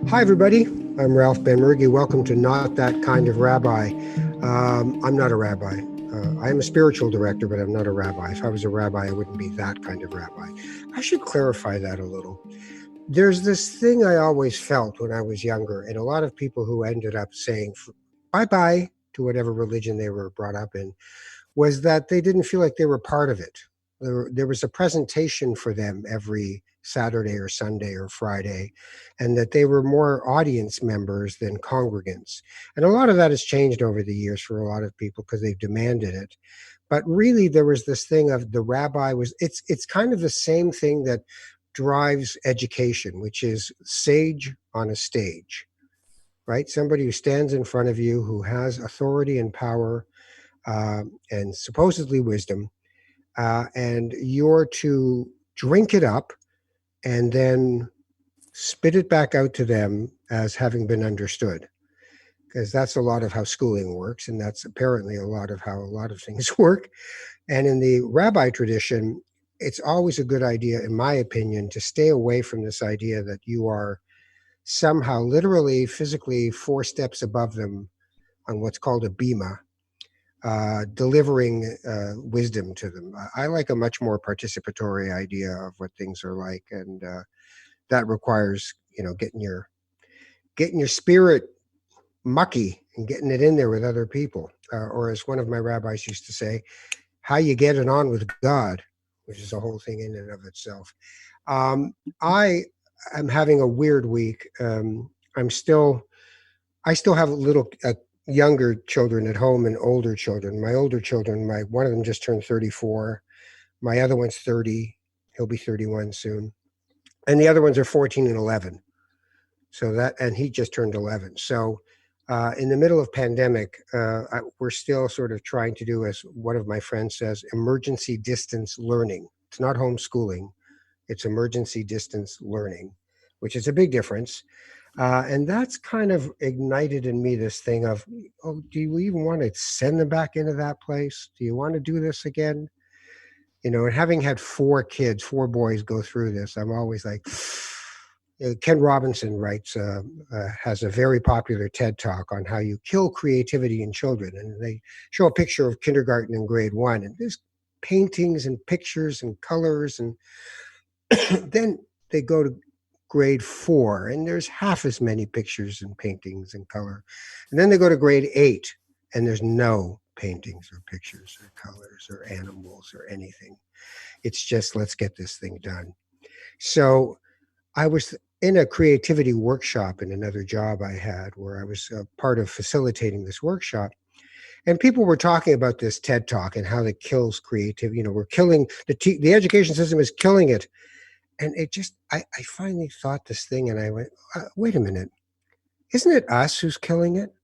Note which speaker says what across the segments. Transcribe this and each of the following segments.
Speaker 1: Hi, everybody. I'm Ralph Benmergui. Welcome to Not That Kind of Rabbi. I'm not a rabbi. I am a spiritual director, but I'm not a rabbi. If I was a rabbi, I wouldn't be that kind of rabbi. I should clarify that a little. There's this thing I always felt when I was younger, and a lot of people who ended up saying bye-bye to whatever religion they were brought up in, was that they didn't feel like they were part of it. There was a presentation for them every Saturday or Sunday or Friday, and that they were more audience members than congregants. And a lot of that has changed over the years for a lot of people because they've demanded it. But really, there was this thing of the rabbi it's kind of the same thing that drives education, which is sage on a stage, right? Somebody who stands in front of you, who has authority and power, and supposedly wisdom, and you're to drink it up and then spit it back out to them as having been understood. Because that's a lot of how schooling works, and that's apparently a lot of how a lot of things work. And in the rabbi tradition, it's always a good idea, in my opinion, to stay away from this idea that you are somehow literally, physically 4 steps above them on what's called a bima, delivering wisdom to them. I like a much more participatory idea of what things are like, and that requires, getting your spirit mucky and getting it in there with other people, or as one of my rabbis used to say, how you get it on with God, which is a whole thing in and of itself. I am having a weird week. I still have younger children at home and older children. My older children, one of them just turned 34. My other one's 30. He'll be 31 soon. And the other ones are 14 and 11. And he just turned 11. So in the middle of pandemic, we're still sort of trying to do, as one of my friends says, emergency distance learning. It's not homeschooling. It's emergency distance learning, which is a big difference. And that's kind of ignited in me this thing of, do you even want to send them back into that place? Do you want to do this again? And having had 4 kids, 4 boys go through this, I'm always like, Ken Robinson has a very popular TED Talk on how you kill creativity in children. And they show a picture of kindergarten and grade 1, and there's paintings and pictures and colors. And then they go to grade 4, and there's half as many pictures and paintings and color. And then they go to grade 8, and there's no paintings or pictures or colors or animals or anything. It's just, let's get this thing done. So I was in a creativity workshop in another job I had, where I was part of facilitating this workshop. And people were talking about this TED Talk and how it kills creativity. We're killing, the education system is killing it. And it just, I finally thought this thing, and I went, wait a minute, isn't it us who's killing it?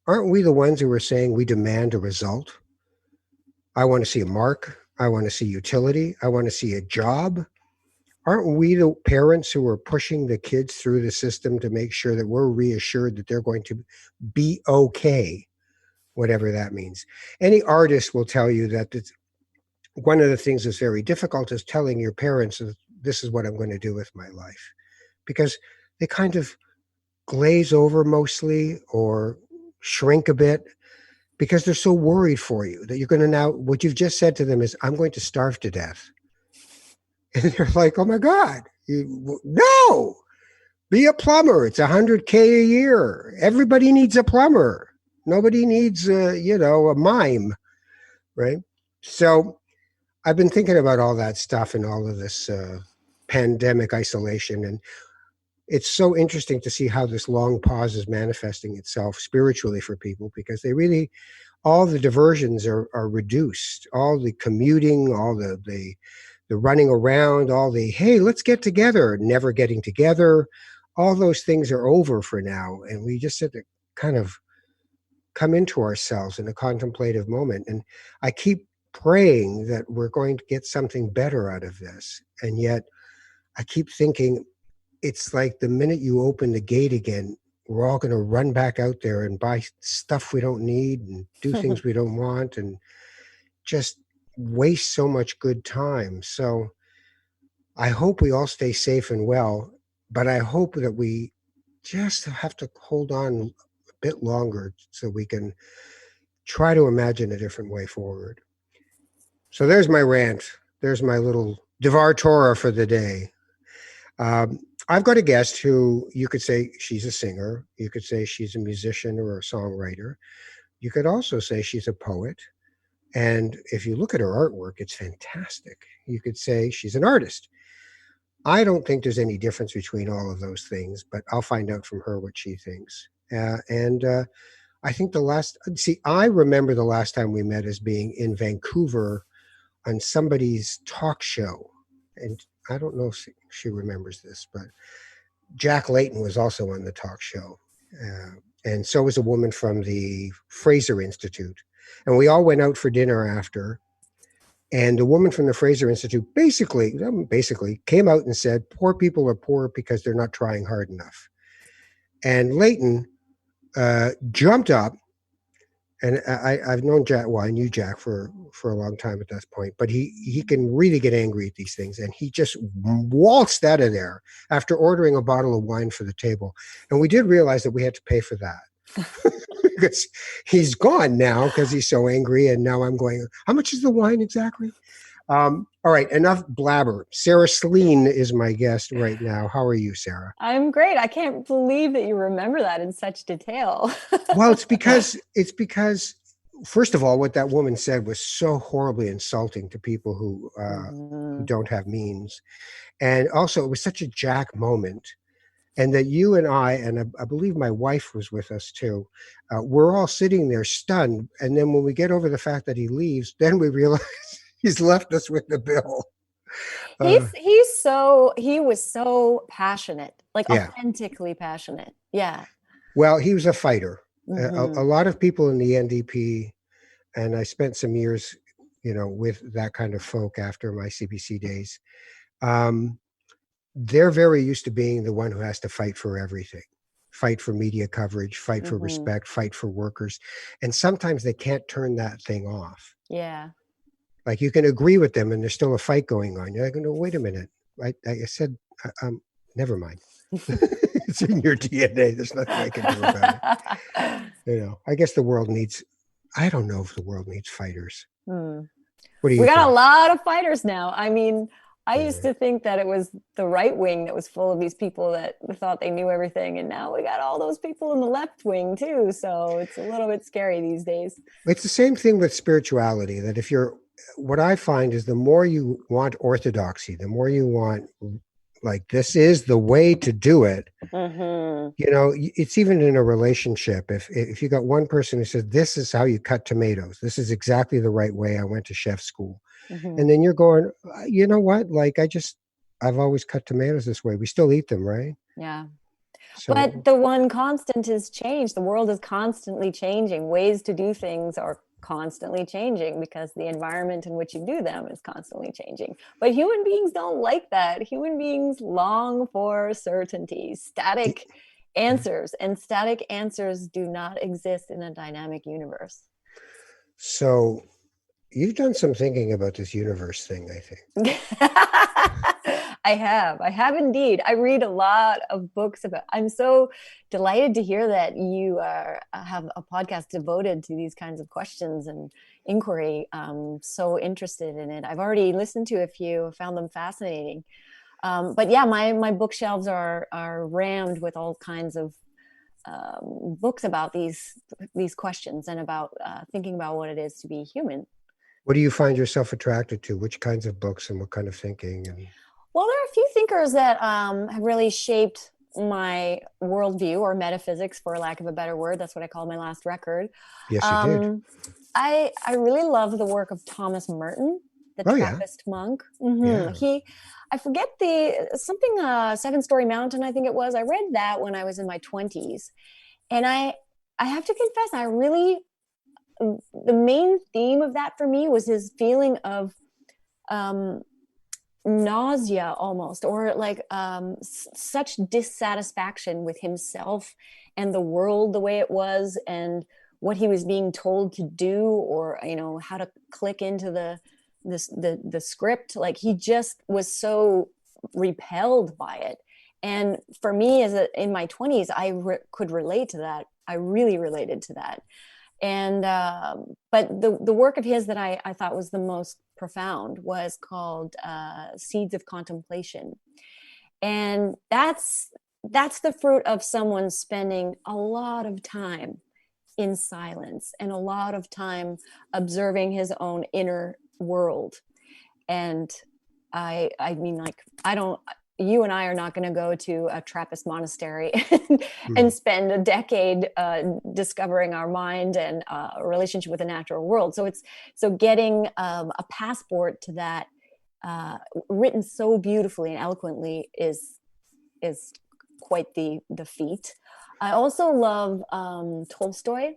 Speaker 1: Aren't we the ones who are saying we demand a result? I want to see a mark. I want to see utility. I want to see a job. Aren't we the parents who are pushing the kids through the system to make sure that we're reassured that they're going to be okay, whatever that means? Any artist will tell you that one of the things that's very difficult is telling your parents that this is what I'm going to do with my life, because they kind of glaze over mostly or shrink a bit because they're so worried for you that you're going to what you've just said to them is, I'm going to starve to death. And they're like, oh my God, no, be a plumber. It's $100K a year. Everybody needs a plumber. Nobody needs, a mime, right? So I've been thinking about all that stuff and all of this pandemic isolation. And it's so interesting to see how this long pause is manifesting itself spiritually for people, because all the diversions are reduced. All the commuting, all the running around, all the, hey, let's get together, never getting together. All those things are over for now. And we just have to kind of come into ourselves in a contemplative moment. And I keep praying that we're going to get something better out of this. And yet I keep thinking, it's like the minute you open the gate again, we're all going to run back out there and buy stuff we don't need and do things we don't want, and just waste so much good time. So I hope we all stay safe and well, but I hope that we just have to hold on a bit longer so we can try to imagine a different way forward. So there's my rant. There's my little Devar Torah for the day. I've got a guest who you could say she's a singer. You could say she's a musician or a songwriter. You could also say she's a poet. And if you look at her artwork, it's fantastic. You could say she's an artist. I don't think there's any difference between all of those things, but I'll find out from her what she thinks. And I think I remember the last time we met as being in Vancouver on somebody's talk show. And I don't know if she remembers this, but Jack Layton was also on the talk show. And so was a woman from the Fraser Institute. And we all went out for dinner after. And the woman from the Fraser Institute basically came out and said, poor people are poor because they're not trying hard enough. And Layton jumped up, and I've known Jack. Well, I knew Jack for a long time at this point, but he can really get angry at these things, and he just waltzed out of there after ordering a bottle of wine for the table. And we did realize that we had to pay for that because he's gone now because he's so angry. And now I'm going, how much is the wine exactly? All right, enough blabber. Sarah Slean is my guest right now. How are you, Sarah?
Speaker 2: I'm great. I can't believe that you remember that in such detail.
Speaker 1: Well, it's because, first of all, what that woman said was so horribly insulting to people who don't have means. And also, it was such a Jack moment. And that you and I believe my wife was with us too, we're all sitting there stunned. And then when we get over the fact that he leaves, then we realize he's left us with the bill.
Speaker 2: He was so passionate, like authentically passionate. Yeah.
Speaker 1: Well, he was a fighter.
Speaker 2: Mm-hmm.
Speaker 1: A lot of people in the NDP, and I spent some years, with that kind of folk after my CBC days. They're very used to being the one who has to fight for everything, fight for media coverage, fight for respect, fight for workers. And sometimes they can't turn that thing off.
Speaker 2: Yeah.
Speaker 1: Like you can agree with them and there's still a fight going on. You're like, no, wait a minute. I said, never mind. It's in your DNA. There's nothing I can do about it. I guess I don't know if the world needs fighters. What do you think?
Speaker 2: We got a lot of fighters now. I mean, I used to think that it was the right wing that was full of these people that thought they knew everything. And now we got all those people in the left wing too. So it's a little bit scary these days.
Speaker 1: It's the same thing with spirituality, that what I find is the more you want orthodoxy, the more you want, like, this is the way to do it. Mm-hmm. It's even in a relationship. If you got one person who says, this is how you cut tomatoes, this is exactly the right way, I went to chef school. Mm-hmm. And then you're going, you know what? Like, I've always cut tomatoes this way. We still eat them, right?
Speaker 2: Yeah. So, but the one constant is change. The world is constantly changing. Ways to do things are constantly changing because the environment in which you do them is constantly changing. But human beings don't like that. Human beings long for certainty, static answers, and static answers do not exist in a dynamic universe.
Speaker 1: So you've done some thinking about this universe thing, I think.
Speaker 2: I have indeed. I read a lot of books I'm so delighted to hear that you have a podcast devoted to these kinds of questions and inquiry. So interested in it. I've already listened to a few, found them fascinating. But yeah, my bookshelves are rammed with all kinds of books about these questions and about thinking about what it is to be human.
Speaker 1: What do you find yourself attracted to? Which kinds of books and what kind of thinking?
Speaker 2: Well, there are a few thinkers that have really shaped my worldview, or metaphysics, for lack of a better word. That's what I call my last record.
Speaker 1: Yes, you did.
Speaker 2: I really love the work of Thomas Merton, the Trappist monk. Mm-hmm. Yeah. I forget something 7-Story Mountain, I think it was. I read that when I was in my 20s. And I have to confess, the main theme of that for me was his feeling of nausea almost, or like such dissatisfaction with himself and the world the way it was and what he was being told to do, or how to click into the script. Like, he just was so repelled by it. And for me, in my 20s, could relate to that. I really related to that. And but the work of his that I thought was the most profound was called Seeds of Contemplation. And that's the fruit of someone spending a lot of time in silence and a lot of time observing his own inner world. And I mean, like, you and I are not going to go to a Trappist monastery and spend a decade discovering our mind and a relationship with the natural world. So getting a passport to that, written so beautifully and eloquently, is quite the feat. I also love Tolstoy.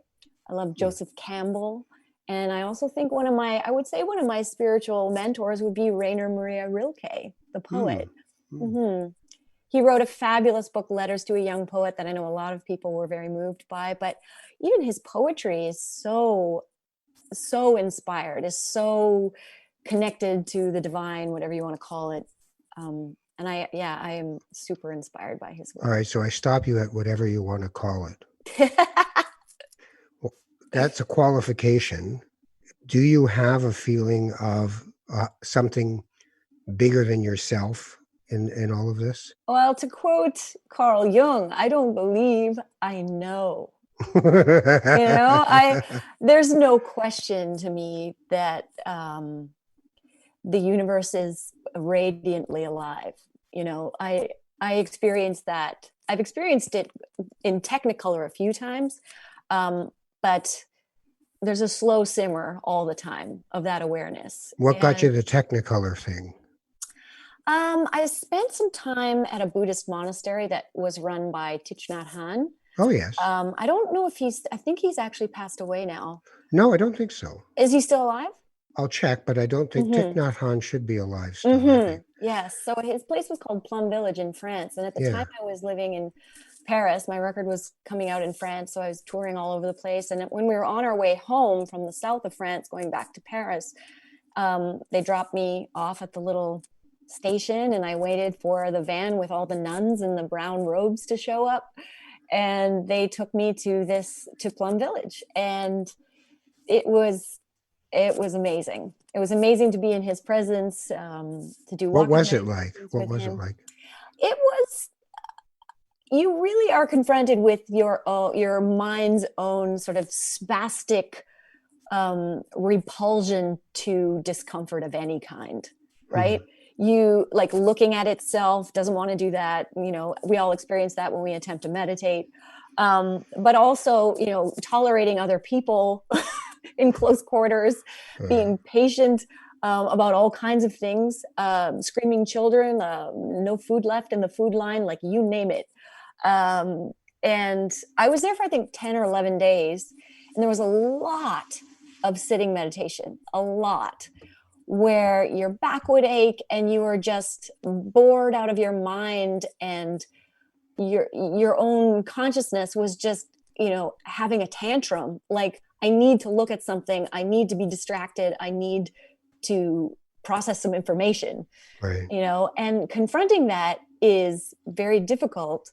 Speaker 2: I love Joseph Campbell. And I also think one of my spiritual mentors would be Rainer Maria Rilke, the poet. Mm-hmm. He wrote a fabulous book, Letters to a Young Poet, that I know a lot of people were very moved by. But even his poetry is so inspired, is so connected to the divine, whatever you want to call it. And I am super inspired by his work.
Speaker 1: All right, so I stop you at whatever you want to call it. Well, that's a qualification. Do you have a feeling of something bigger than yourself in all of this?
Speaker 2: Well, to quote Carl Jung, I don't believe, I know. There's no question to me that the universe is radiantly alive. I experienced that. I've experienced it in Technicolor a few times, but there's a slow simmer all the time of that awareness.
Speaker 1: What got you the Technicolor thing?
Speaker 2: I spent some time at a Buddhist monastery that was run by Thich Nhat Hanh.
Speaker 1: Oh, yes.
Speaker 2: I don't know if I think he's actually passed away now.
Speaker 1: No, I don't think so.
Speaker 2: Is he still alive?
Speaker 1: I'll check, but I don't think Thich Nhat Hanh should be alive still.
Speaker 2: Yes. So his place was called Plum Village in France. And at the time I was living in Paris, my record was coming out in France. So I was touring all over the place. And when we were on our way home from the south of France, going back to Paris, they dropped me off at the little station, and I waited for the van with all the nuns in the brown robes to show up. And they took me to Plum Village. And it was amazing. It was amazing to be in his presence, to do.
Speaker 1: What was it like? What was it like?
Speaker 2: It was, you really are confronted with your mind's own sort of spastic repulsion to discomfort of any kind, right? You, like, looking at itself, doesn't want to do that. We all experience that when we attempt to meditate. But also, tolerating other people in close quarters, being patient about all kinds of things, screaming children, no food left in the food line, like, you name it. And I was there for, I think, 10 or 11 days. And there was a lot of sitting meditation, a lot, where your back would ache and you were just bored out of your mind, and your own consciousness was just, having a tantrum. Like, I need to look at something. I need to be distracted. I need to process some information,
Speaker 1: right.
Speaker 2: And confronting that is very difficult.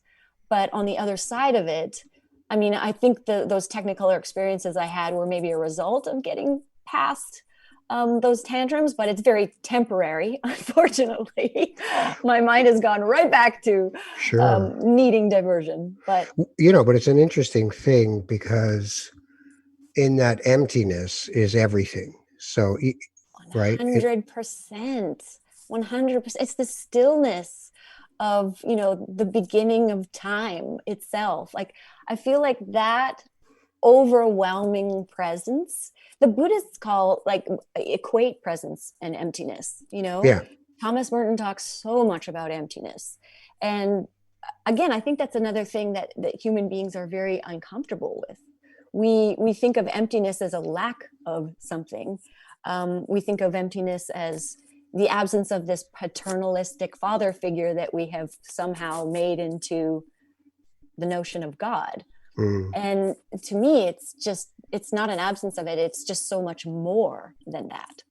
Speaker 2: But on the other side of it, I mean, I think those Technicolor experiences I had were maybe a result of getting past those tantrums, but it's very temporary. Unfortunately, my mind has gone right back to needing diversion. But
Speaker 1: but it's an interesting thing, because in that emptiness is everything. So, right?
Speaker 2: 100%. It's the stillness of, the beginning of time itself. Like, I feel like that overwhelming presence, the Buddhists equate presence and emptiness. Thomas Merton talks so much about emptiness. And again, I think that's another thing that human beings are very uncomfortable with. We think of emptiness as a lack of something. We think of emptiness as the absence of this paternalistic father figure that we have somehow made into the notion of God. And to me, it's not an absence of it. It's just so much more than that.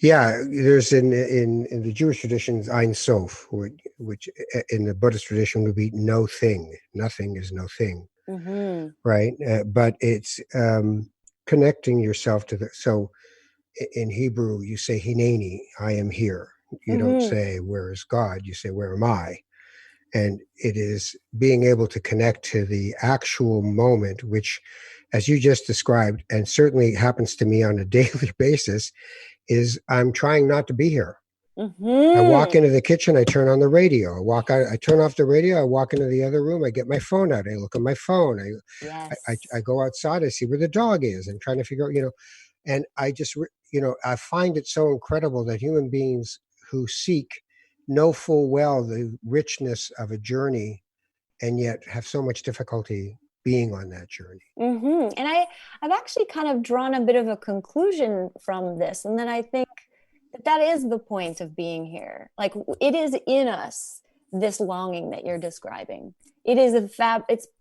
Speaker 1: Yeah, there's in the Jewish traditions Ein Sof, which in the Buddhist tradition would be no thing. Nothing is no thing,
Speaker 2: Mm-hmm.
Speaker 1: right? But it's connecting yourself to the. So in Hebrew, you say Hineni, I am here. You don't
Speaker 2: Mm-hmm.
Speaker 1: say where is God. You say where am I? And it is being able to connect to the actual moment, which, as you just described, and certainly happens to me on a daily basis, is I'm trying not to be here. I walk
Speaker 2: Mm-hmm.
Speaker 1: into the kitchen, I turn on the radio. I walk out, I turn off the radio, I walk into the other room, I get my phone out, I look at my phone. I
Speaker 2: Yes.
Speaker 1: go outside, I see where the dog is. I'm trying to figure out, and I just, I find it so incredible that human beings who seek know full well the richness of a journey and yet have so much difficulty being on that journey.
Speaker 2: Mm-hmm. And I've actually kind of drawn a bit of a conclusion from this. And then I think that that is the point of being here. Like it is in us, this longing that you're describing. It is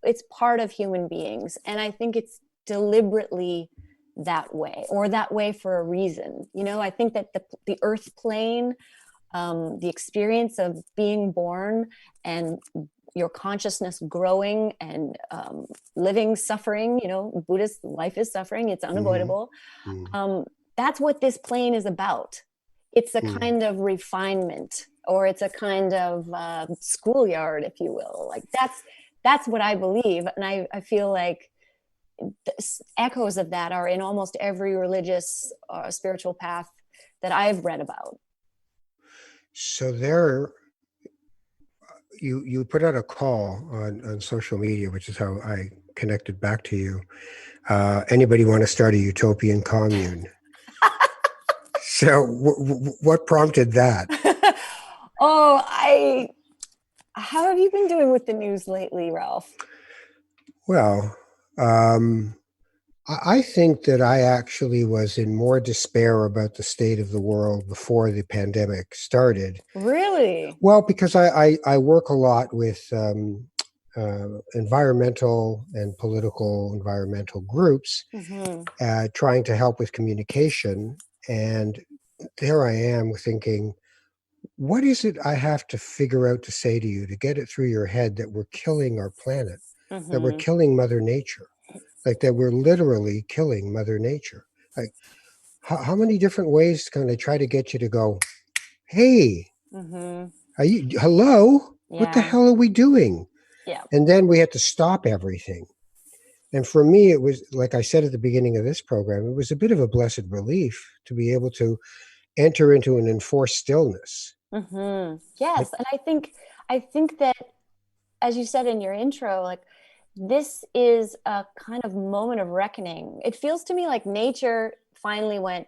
Speaker 2: it's part of human beings. And I think it's deliberately that way, or that way for a reason. I think that the earth plane, the experience of being born and your consciousness growing and living suffering, Buddhist life is suffering, it's
Speaker 1: Mm-hmm.
Speaker 2: unavoidable.
Speaker 1: Mm-hmm.
Speaker 2: That's what this plane is about. It's a
Speaker 1: Mm-hmm.
Speaker 2: kind of refinement, or it's a kind of schoolyard, if you will. Like that's what I believe. And I feel like echoes of that are in almost every religious spiritual path that I've read about.
Speaker 1: So there, you put out a call on social media, which is how I connected back to you. Anybody want to start a utopian commune? So what prompted that?
Speaker 2: Oh, how have you been doing with the news lately, Ralph?
Speaker 1: Well, um, I think that I actually was in more despair about the state of the world before the pandemic started.
Speaker 2: Really?
Speaker 1: Well, because I work a lot with environmental and political environmental groups,
Speaker 2: Mm-hmm.
Speaker 1: trying to help with communication. And there I am thinking, what is it I have to figure out to say to you to get it through your head that we're killing our planet, that we're
Speaker 2: Mm-hmm.
Speaker 1: killing Mother Nature, like that we're literally killing Mother Nature? Like, how many different ways can I try to get you to go, hey,
Speaker 2: Mm-hmm.
Speaker 1: are you, hello? What the
Speaker 2: Yeah.
Speaker 1: hell are we doing?
Speaker 2: Yeah.
Speaker 1: And then we had to stop everything. And for me, it was, like I said at the beginning of this program, it was a bit of a blessed relief to be able to enter into an enforced stillness.
Speaker 2: Mm-hmm.
Speaker 1: Like,
Speaker 2: Yes. And I think that, as you said in your intro, like this is a kind of moment of reckoning. It feels to me like nature finally went,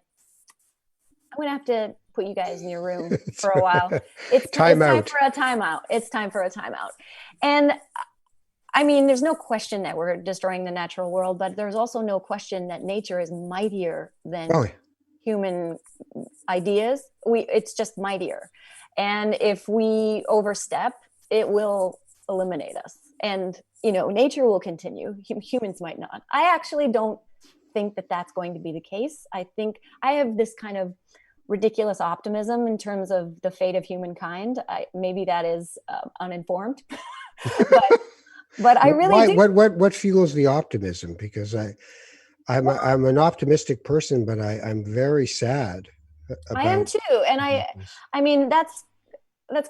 Speaker 2: I'm gonna have to put you guys in your room for a while.
Speaker 1: time
Speaker 2: It's time
Speaker 1: out.
Speaker 2: for a timeout. It's time for a timeout. And I mean, there's no question that we're destroying the natural world, but there's also no question that nature is mightier than
Speaker 1: Oh,
Speaker 2: human ideas. It's just mightier. And if we overstep, it will eliminate us. And, nature will continue. Humans might not. I actually don't think that that's going to be the case. I think I have this kind of ridiculous optimism in terms of the fate of humankind. Maybe that is uninformed, but I really
Speaker 1: why?
Speaker 2: do.
Speaker 1: What fuels the optimism? Because I'm an optimistic person, but I'm very sad
Speaker 2: I am
Speaker 1: about
Speaker 2: too, and
Speaker 1: this.
Speaker 2: I mean that's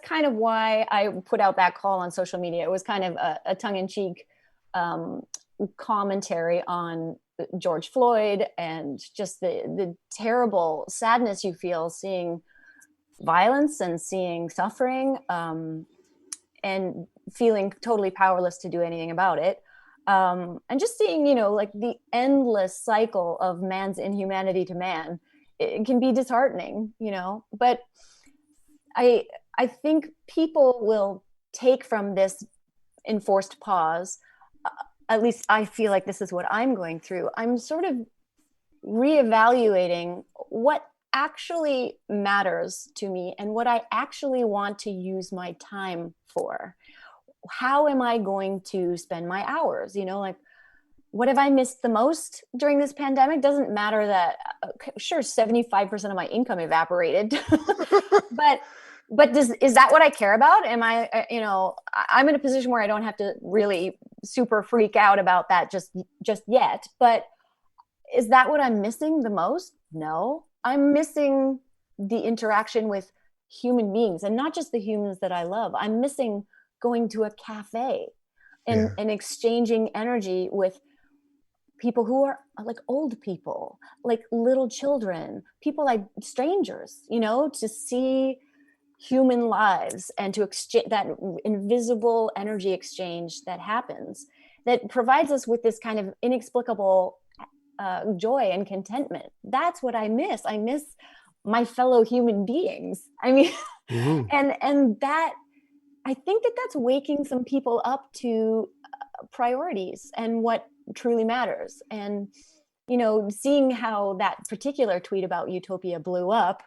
Speaker 2: kind of why I put out that call on social media. It was kind of a tongue-in-cheek um, commentary on George Floyd and just the terrible sadness you feel seeing violence and seeing suffering, and feeling totally powerless to do anything about it. And just seeing, like the endless cycle of man's inhumanity to man, it can be disheartening, But I I think people will take from this enforced pause. At least I feel like this is what I'm going through. I'm sort of reevaluating what actually matters to me and what I actually want to use my time for. How am I going to spend my hours? Like what have I missed the most during this pandemic? Doesn't matter that, sure, 75% of my income evaporated, but is that what I care about? Am I, I'm in a position where I don't have to really super freak out about that just yet. But is that what I'm missing the most? No, I'm missing the interaction with human beings, and not just the humans that I love. I'm missing going to a cafe
Speaker 1: Yeah.
Speaker 2: and exchanging energy with people who are like old people, like little children, people like strangers, to see human lives and to exchange that invisible energy exchange that happens, that provides us with this kind of inexplicable joy and contentment. That's what I miss. I miss my fellow human beings. I mean,
Speaker 1: Hmm.
Speaker 2: and that, I think that that's waking some people up to priorities and what truly matters. And seeing how that particular tweet about utopia blew up.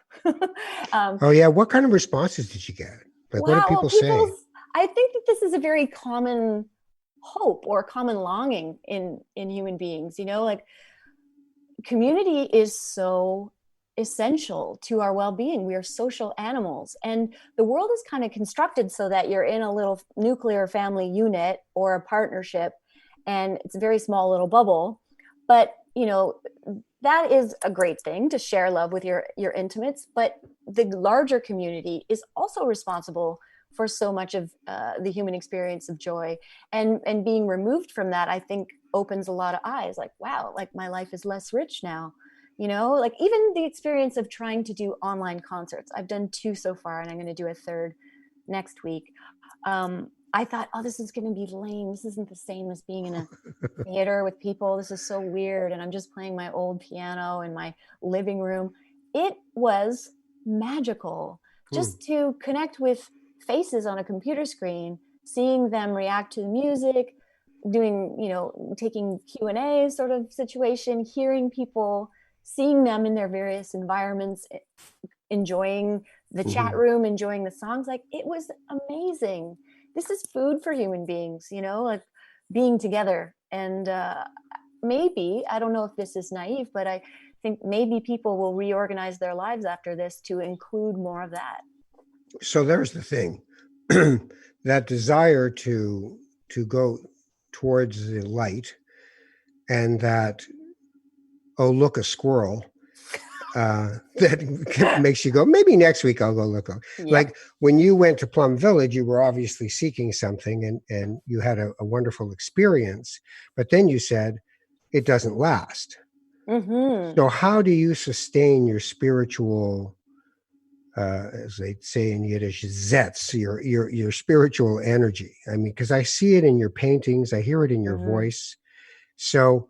Speaker 1: Oh yeah. What kind of responses did you get? Like, what did
Speaker 2: Wow, well,
Speaker 1: people say?
Speaker 2: I think that this is a very common hope or common longing in human beings. Like, community is so essential to our well-being. We are social animals, and the world is kind of constructed so that you're in a little nuclear family unit or a partnership, and it's a very small little bubble. But that is a great thing, to share love with your intimates, but the larger community is also responsible for so much of the human experience of joy, and being removed from that, I think, opens a lot of eyes. Like, wow, like my life is less rich now. Like even the experience of trying to do online concerts. I've done 2 so far, and I'm going to do a third next week. I thought, oh, this is going to be lame. This isn't the same as being in a theater with people. This is so weird. And I'm just playing my old piano in my living room. It was magical
Speaker 1: Hmm.
Speaker 2: just to connect with faces on a computer screen, seeing them react to the music, doing, taking Q&A sort of situation, hearing people, seeing them in their various environments, enjoying the chat
Speaker 1: Hmm.
Speaker 2: room, enjoying the songs. Like, it was amazing. This is food for human beings, like being together. And maybe, I don't know if this is naive, but I think maybe people will reorganize their lives after this to include more of that.
Speaker 1: So there's the thing. That desire to go towards the light, and that, oh look, a squirrel, that makes you go, maybe next week I'll go look.
Speaker 2: Yep.
Speaker 1: Like when you went to Plum Village, you were obviously seeking something, and you had a wonderful experience, but then you said it doesn't last.
Speaker 2: Mm-hmm.
Speaker 1: So how do you sustain your spiritual, as they say in Yiddish, zets, your spiritual energy? I mean, because I see it in your paintings, I hear it in your
Speaker 2: Mm-hmm.
Speaker 1: voice. So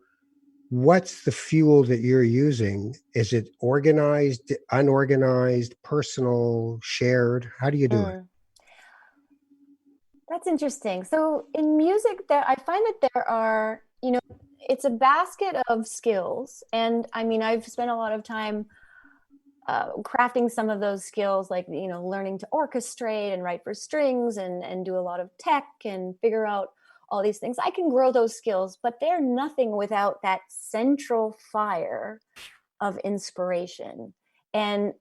Speaker 1: what's the fuel that you're using? Is it organized, unorganized, personal, shared? How do you do it?
Speaker 2: Mm. That's interesting. So in music, there I find that there are, it's a basket of skills, and I mean, I've spent a lot of time crafting some of those skills, like learning to orchestrate and write for strings, and do a lot of tech and figure out all these things. I can grow those skills, but they're nothing without that central fire of inspiration. And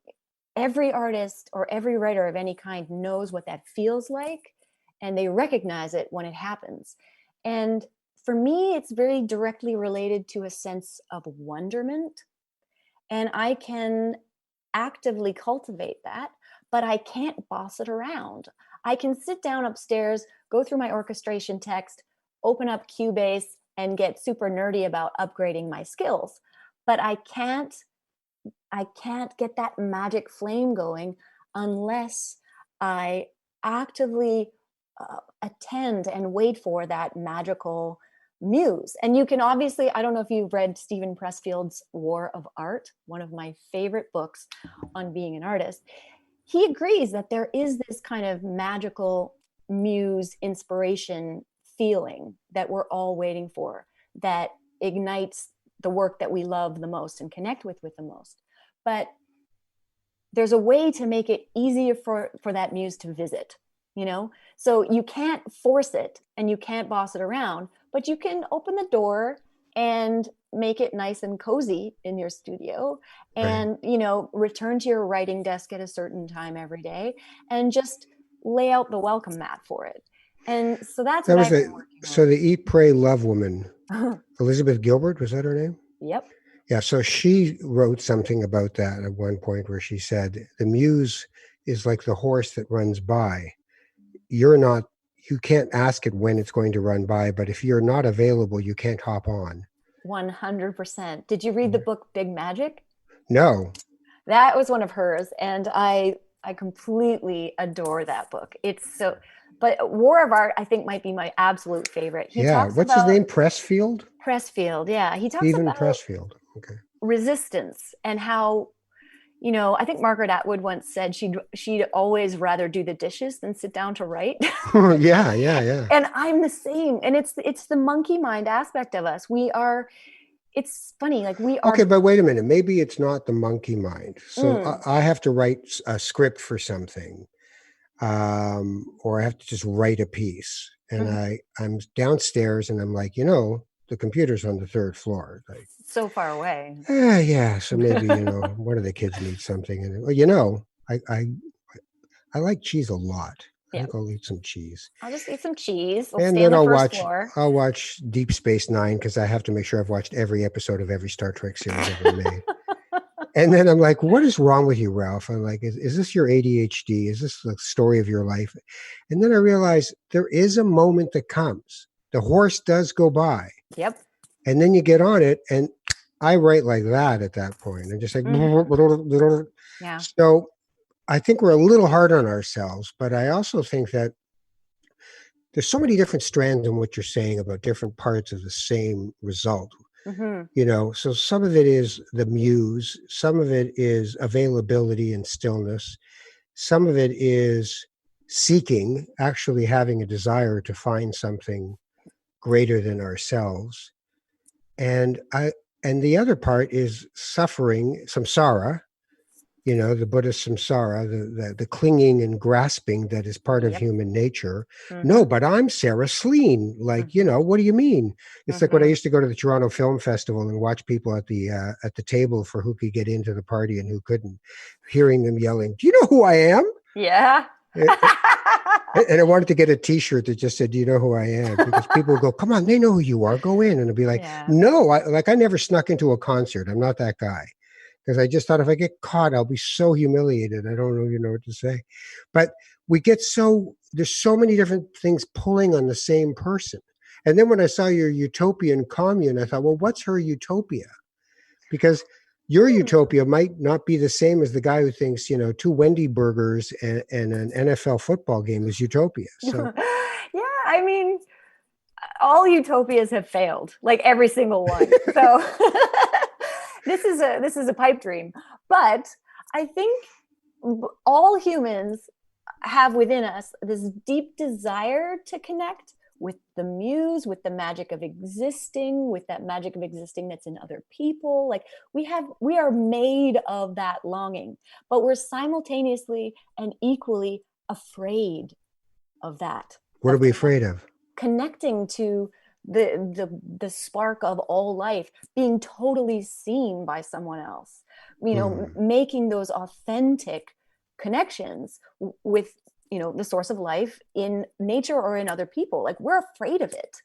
Speaker 2: every artist or every writer of any kind knows what that feels like, and they recognize it when it happens. And for me, it's very directly related to a sense of wonderment, and I can actively cultivate that, but I can't boss it around. I can sit down upstairs, go through my orchestration text, open up Cubase, and get super nerdy about upgrading my skills. But I can't get that magic flame going unless I actively attend and wait for that magical muse. And you can obviously, I don't know if you've read Stephen Pressfield's War of Art, one of my favorite books on being an artist. He agrees that there is this kind of magical muse inspiration feeling that we're all waiting for, that ignites the work that we love the most and connect with the most. But there's a way to make it easier for that muse to visit, so you can't force it and you can't boss it around, but you can open the door and make it nice and cozy in your studio,
Speaker 1: Right.
Speaker 2: and return to your writing desk at a certain time every day, and just lay out the welcome mat for it. And so that's
Speaker 1: That
Speaker 2: what
Speaker 1: was
Speaker 2: I've
Speaker 1: the
Speaker 2: been working
Speaker 1: so the Eat, Pray, Love woman,
Speaker 2: on.
Speaker 1: Elizabeth Gilbert, was that her name?
Speaker 2: Yep.
Speaker 1: Yeah. So she wrote something about that at one point where she said the muse is like the horse that runs by. You're not. You can't ask it when it's going to run by, but if you're not available, you can't hop on.
Speaker 2: 100%. Did you read the book Big Magic?
Speaker 1: No.
Speaker 2: That was one of hers, and I completely adore that book. It's so, but War of Art I think might be my absolute favorite. He
Speaker 1: Yeah.
Speaker 2: talks
Speaker 1: What's his
Speaker 2: about
Speaker 1: name? Pressfield?
Speaker 2: Pressfield. Yeah, he talks
Speaker 1: Stephen
Speaker 2: about
Speaker 1: Pressfield. Okay.
Speaker 2: resistance and how, I think Margaret Atwood once said she'd always rather do the dishes than sit down to write.
Speaker 1: Yeah. Yeah. Yeah.
Speaker 2: And I'm the same. And it's the monkey mind aspect of us. It's funny, like we
Speaker 1: Okay,
Speaker 2: are.
Speaker 1: but wait a minute. Maybe it's not the monkey mind. So
Speaker 2: Mm,
Speaker 1: I have to write a script for something, or I have to just write a piece, and
Speaker 2: mhm.
Speaker 1: I'm downstairs, and I'm like, the computer's on the third floor. Like,
Speaker 2: So far away.
Speaker 1: yeah. So maybe one of the kids needs something, and well, I like cheese a lot. I
Speaker 2: Yeah.
Speaker 1: think I'll eat some cheese,
Speaker 2: I'll just eat some cheese. I'll
Speaker 1: and
Speaker 2: stay on
Speaker 1: then
Speaker 2: the first floor.
Speaker 1: I'll watch Deep Space Nine because I have to make sure I've watched every episode of every Star Trek series ever made. And then I'm like, what is wrong with you, Ralph? I'm like, is this your ADHD? Is this the story of your life? And then I realize there is a moment that comes. The horse does go by,
Speaker 2: Yep.
Speaker 1: and then you get on it, and I write like that at that point. I'm just like,
Speaker 2: Hmm. Yeah.
Speaker 1: so I think we're a little hard on ourselves, but I also think that there's so many different strands in what you're saying about different parts of the same result.
Speaker 2: Hmm.
Speaker 1: So some of it is the muse, some of it is availability and stillness, some of it is seeking, actually having a desire to find something greater than ourselves. And the other part is suffering, samsara, the Buddhist samsara, the clinging and grasping that is part of
Speaker 2: Yep.
Speaker 1: human nature. No,
Speaker 2: Hmm.
Speaker 1: but I'm Sarah Slean. Like,
Speaker 2: Hmm.
Speaker 1: what do you mean? It's like when I
Speaker 2: Hmm.
Speaker 1: used to go to the Toronto Film Festival and watch people at the table for who could get into the party and who couldn't, hearing them yelling, "Do you know who I am?"
Speaker 2: Yeah.
Speaker 1: And I wanted to get a T-shirt that just said, "Do you know who I am?" Because people would go, "Come on, they know who you are. Go in." And I'd be like,
Speaker 2: Yeah.
Speaker 1: "No, I never snuck into a concert. I'm not that guy." Because I just thought if I get caught, I'll be so humiliated. I don't even know what to say. But there's so many different things pulling on the same person. And then when I saw your utopian commune, I thought, well, what's her utopia? Because your
Speaker 2: Hmm.
Speaker 1: utopia might not be the same as the guy who thinks, two Wendy burgers and an NFL football game is utopia. So,
Speaker 2: Yeah, I mean, all utopias have failed, like every single one. So this is a pipe dream. But I think all humans have within us this deep desire to connect with the muse, with the magic of existing, with that magic of existing that's in other people. Like we are made of that longing, but we're simultaneously and equally afraid of that,
Speaker 1: what are
Speaker 2: of
Speaker 1: we afraid of?
Speaker 2: connecting to the spark of all life, being totally seen by someone else,
Speaker 1: Hmm.
Speaker 2: making those authentic connections with the source of life in nature or in other people. Like we're afraid of it.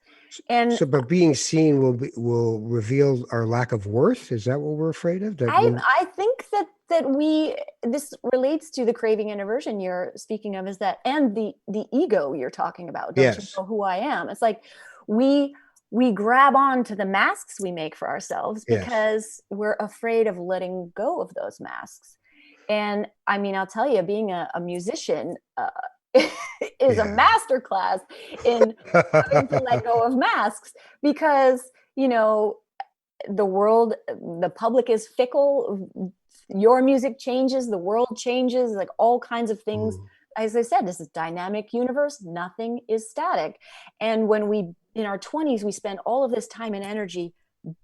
Speaker 2: And
Speaker 1: So, but being seen will reveal our lack of worth. Is that what we're afraid of? That
Speaker 2: I
Speaker 1: we
Speaker 2: I think that we this relates to the craving and aversion you're speaking of, is that, and the ego you're talking about. Don't you
Speaker 1: Yes,
Speaker 2: know who I am? It's like we we grab on to the masks we make for ourselves
Speaker 1: yes,
Speaker 2: because we're afraid of letting go of those masks. And I mean, I'll tell you, being a musician is a
Speaker 1: yeah.
Speaker 2: masterclass in having to let go of masks, because you know the world, the public is fickle, your music changes, the world changes, like all kinds of things.
Speaker 1: Mm.
Speaker 2: As I said, this is a dynamic universe, nothing is static. And when we in our 20s we spend all of this time and energy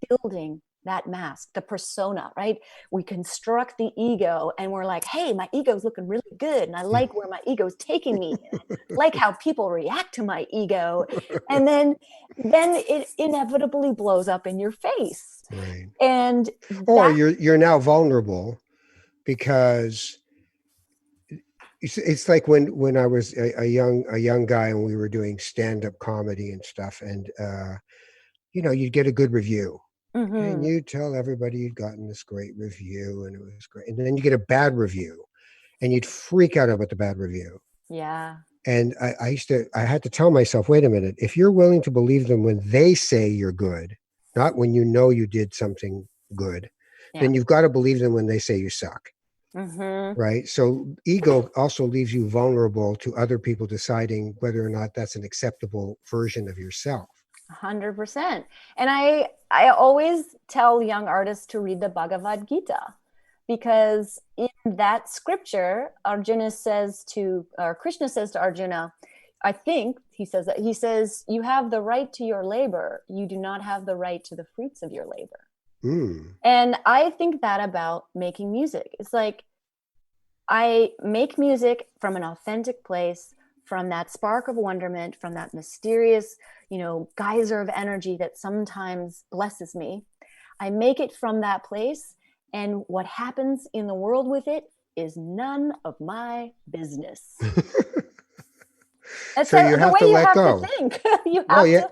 Speaker 2: building that mask, the persona, right? We construct the ego and we're like, hey, my ego's looking really good. And I like where my ego's taking me. And I like how people react to my ego. And then it inevitably blows up in your face.
Speaker 1: Right.
Speaker 2: And
Speaker 1: Or
Speaker 2: that,
Speaker 1: you're now vulnerable because it's like when I was a young guy and we were doing stand-up comedy and stuff, and you'd get a good review. And
Speaker 2: mm-hmm,
Speaker 1: you tell everybody you'd gotten this great review and it was great. And then you get a bad review and you'd freak out about the bad review.
Speaker 2: yeah,
Speaker 1: And I had to tell myself, wait a minute, if you're willing to believe them when they say you're good, not when you know you did something good,
Speaker 2: yeah.
Speaker 1: then you've got to believe them when they say you suck.
Speaker 2: Mm-hmm.
Speaker 1: Right. So ego also leaves you vulnerable to other people deciding whether or not that's an acceptable version of yourself.
Speaker 2: 100%. And I always tell young artists to read the Bhagavad Gita, because in that scripture, Arjuna says to, or Krishna says to Arjuna, I think he says that, he says, you have the right to your labor, you do not have the right to the fruits of your labor.
Speaker 1: Mm.
Speaker 2: And I think that about making music. It's like, I make music from an authentic place, from that spark of wonderment, from that mysterious, geyser of energy that sometimes blesses me. I make it from that place, and what happens in the world with it is none of my business. That's
Speaker 1: So you
Speaker 2: the
Speaker 1: have
Speaker 2: way
Speaker 1: to
Speaker 2: you
Speaker 1: let
Speaker 2: have to
Speaker 1: go.
Speaker 2: think. You
Speaker 1: Well,
Speaker 2: have
Speaker 1: yeah,
Speaker 2: to,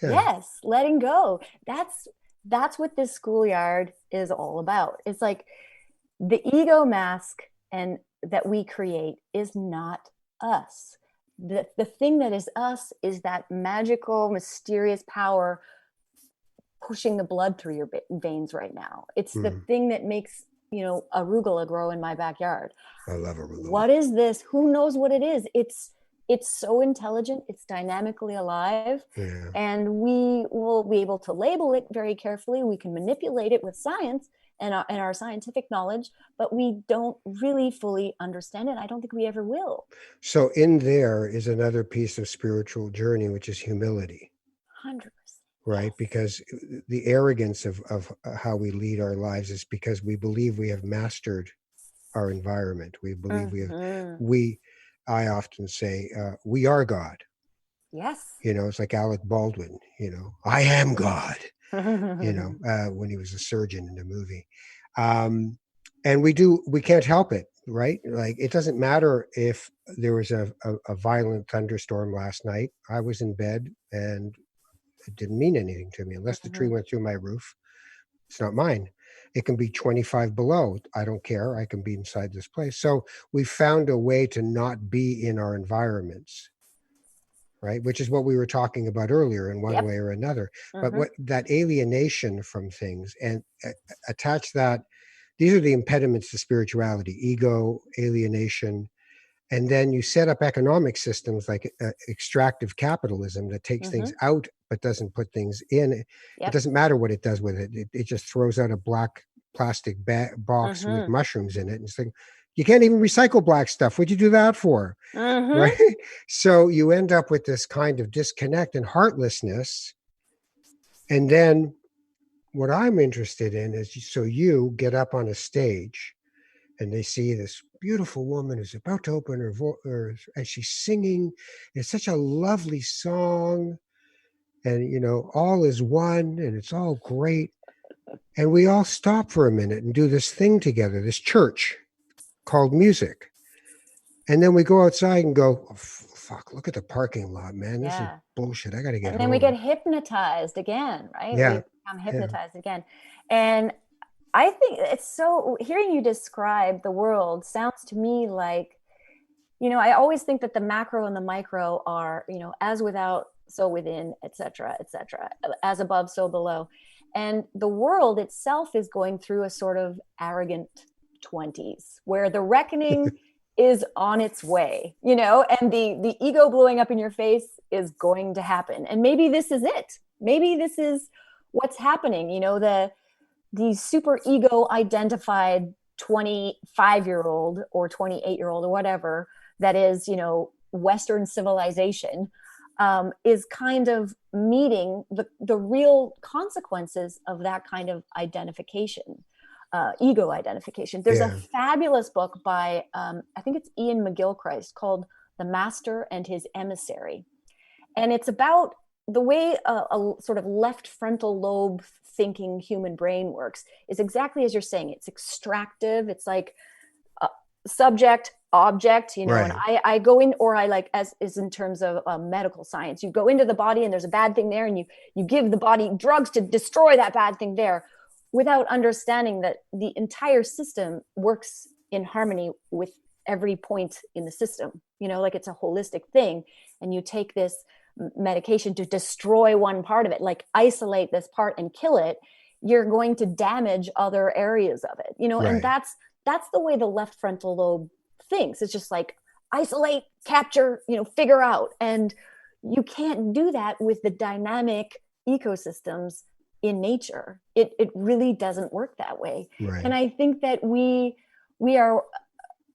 Speaker 1: yeah.
Speaker 2: yes, letting go. That's what this schoolyard is all about. It's like the ego mask and that we create is not us. The thing that is us is that magical, mysterious power pushing the blood through your veins right now. It's the
Speaker 1: Mm.
Speaker 2: thing that makes, arugula grow in my backyard.
Speaker 1: I love arugula.
Speaker 2: What is this? Who knows what it is? It's so intelligent, it's dynamically alive,
Speaker 1: Yeah.
Speaker 2: and we will be able to label it very carefully. We can manipulate it with science and our scientific knowledge, but we don't really fully understand it. I don't think we ever will.
Speaker 1: So in there is another piece of spiritual journey, which is humility.
Speaker 2: 100%.
Speaker 1: Right?
Speaker 2: Yes.
Speaker 1: Because the arrogance of how we lead our lives is because we believe we have mastered our environment. We believe
Speaker 2: Mm-hmm.
Speaker 1: I often say, we are God.
Speaker 2: Yes.
Speaker 1: It's like Alec Baldwin, I am God, when he was a surgeon in the movie. And we can't help it, right? Like, it doesn't matter if there was a violent thunderstorm last night. I was in bed and it didn't mean anything to me unless the tree
Speaker 2: Mm-hmm.
Speaker 1: went through my roof. It's not mine. It can be 25 below. I don't care. I can be inside this place. So we found a way to not be in our environments, right? Which is what we were talking about earlier in one
Speaker 2: Yep.
Speaker 1: way or another. But
Speaker 2: Mm-hmm.
Speaker 1: what that alienation from things and attach that, these are the impediments to spirituality: ego, alienation. And then you set up economic systems like extractive capitalism that takes
Speaker 2: Mm-hmm.
Speaker 1: things out but doesn't put things in. It
Speaker 2: Yep.
Speaker 1: doesn't matter what it does with it. It just throws out a black plastic box with
Speaker 2: Mm-hmm.
Speaker 1: mushrooms in it. And it's like, you can't even recycle black stuff. What'd you do that for?
Speaker 2: Mm-hmm.
Speaker 1: Right? So you end up with this kind of disconnect and heartlessness. And then what I'm interested in is, so you get up on a stage and they see this beautiful woman who's about to open and she's singing. It's such a lovely song, and all is one, and it's all great. And we all stop for a minute and do this thing together, this church called music. And then we go outside and go, oh, fuck, look at the parking lot, man. This is
Speaker 2: Yeah.
Speaker 1: bullshit. I got to get
Speaker 2: And then we
Speaker 1: home.
Speaker 2: get hypnotized again, right?
Speaker 1: Yeah.
Speaker 2: We become
Speaker 1: Yeah.
Speaker 2: hypnotized again. And I think it's so, hearing you describe the world sounds to me like, I always think that the macro and the micro are, as without, so within, et cetera, as above, so below. And the world itself is going through a sort of arrogant 20s where the reckoning is on its way, and the ego blowing up in your face is going to happen. And maybe this is it. Maybe this is what's happening. The super ego identified 25-year-old or 28-year-old or whatever that is, Western civilization, is kind of meeting the real consequences of that kind of identification, ego identification. There's a
Speaker 1: Yeah.
Speaker 2: fabulous book by, I think it's Ian McGilchrist, called The Master and His Emissary. And it's about the way a sort of left frontal lobe thinking human brain works is exactly as you're saying. It's extractive. It's like subject, object, and
Speaker 1: Right.
Speaker 2: I go in, or I like, as is in terms of medical science, you go into the body and there's a bad thing there, and you give the body drugs to destroy that bad thing there, without understanding that the entire system works in harmony with every point in the system, like it's a holistic thing. And you take this medication to destroy one part of it, like isolate this part and kill it, you're going to damage other areas of it, and
Speaker 1: Right.
Speaker 2: that's the way the left frontal lobe thinks. It's just like isolate, capture, figure out. And you can't do that with the dynamic ecosystems in nature. It really doesn't work that way.
Speaker 1: Right.
Speaker 2: And I think that we are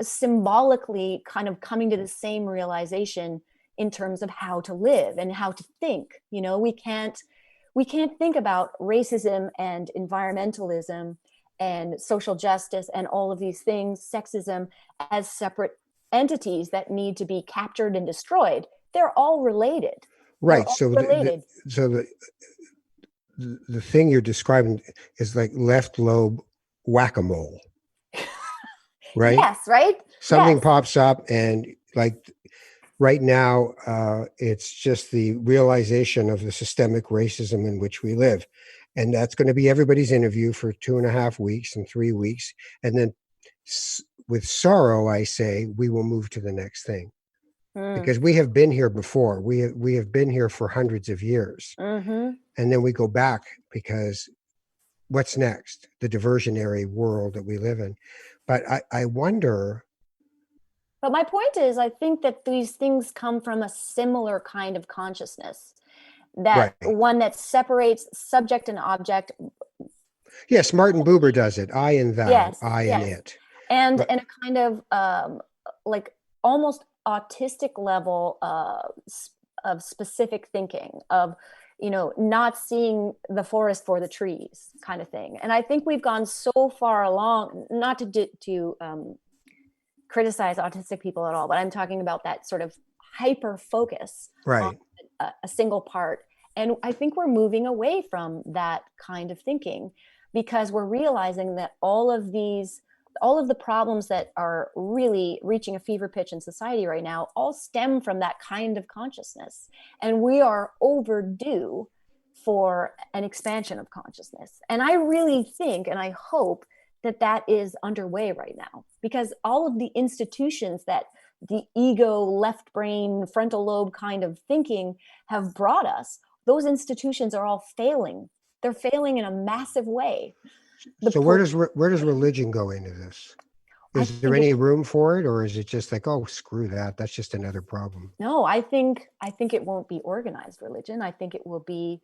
Speaker 2: symbolically kind of coming to the same realization in terms of how to live and how to think. We can't think about racism and environmentalism and social justice and all of these things, sexism, as separate entities that need to be captured and destroyed. They're all related. They're
Speaker 1: Right.
Speaker 2: all
Speaker 1: So
Speaker 2: related.
Speaker 1: the thing you're describing is like left lobe whack-a-mole, right?
Speaker 2: Yes, right?
Speaker 1: Something
Speaker 2: Yes.
Speaker 1: pops up, and like right now, it's just the realization of the systemic racism in which we live. And that's going to be everybody's interview for 2.5 weeks and 3 weeks. And then with sorrow, I say, we will move to the next thing. Because we have been here before. We have been here for hundreds of years.
Speaker 2: Mm-hmm.
Speaker 1: And then we go back because what's next? The diversionary world that we live in. But I wonder.
Speaker 2: But my point is, I think that these things come from a similar kind of consciousness, that
Speaker 1: Right.
Speaker 2: one that separates subject and object.
Speaker 1: Yes, Martin Buber does it. I and thou,
Speaker 2: Yes,
Speaker 1: I and
Speaker 2: yes.
Speaker 1: it.
Speaker 2: And
Speaker 1: But
Speaker 2: a kind of like almost autistic level of specific thinking, of not seeing the forest for the trees kind of thing. And I think we've gone so far along, not to criticize autistic people at all, but I'm talking about that sort of hyper focus on
Speaker 1: right.
Speaker 2: a single part. And I think we're moving away from that kind of thinking, because we're realizing that all of the problems that are really reaching a fever pitch in society right now all stem from that kind of consciousness. And we are overdue for an expansion of consciousness. And I really think, and I hope, that is underway right now, because all of the institutions that the ego, left brain, frontal lobe kind of thinking have brought us, those institutions are all failing. They're failing in a massive way.
Speaker 1: So where does religion go into this?
Speaker 2: I
Speaker 1: Is there
Speaker 2: think
Speaker 1: any room for it, or is it just like, oh, screw that? That's just another problem.
Speaker 2: no, I think it won't be organized religion. I think it will be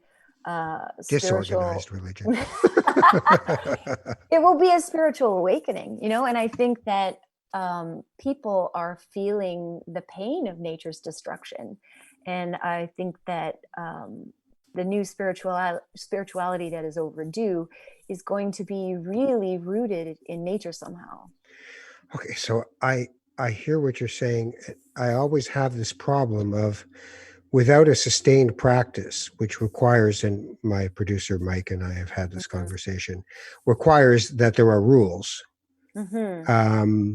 Speaker 2: spiritual.
Speaker 1: Disorganized religion.
Speaker 2: It will be a spiritual awakening, and I think that people are feeling the pain of nature's destruction. And I think that the new spirituality that is overdue is going to be really rooted in nature somehow.
Speaker 1: Okay, so I hear what you're saying. I always have this problem of, without a sustained practice, which requires, and my producer Mike and I have had this conversation, requires that there are rules.
Speaker 2: Mm-hmm.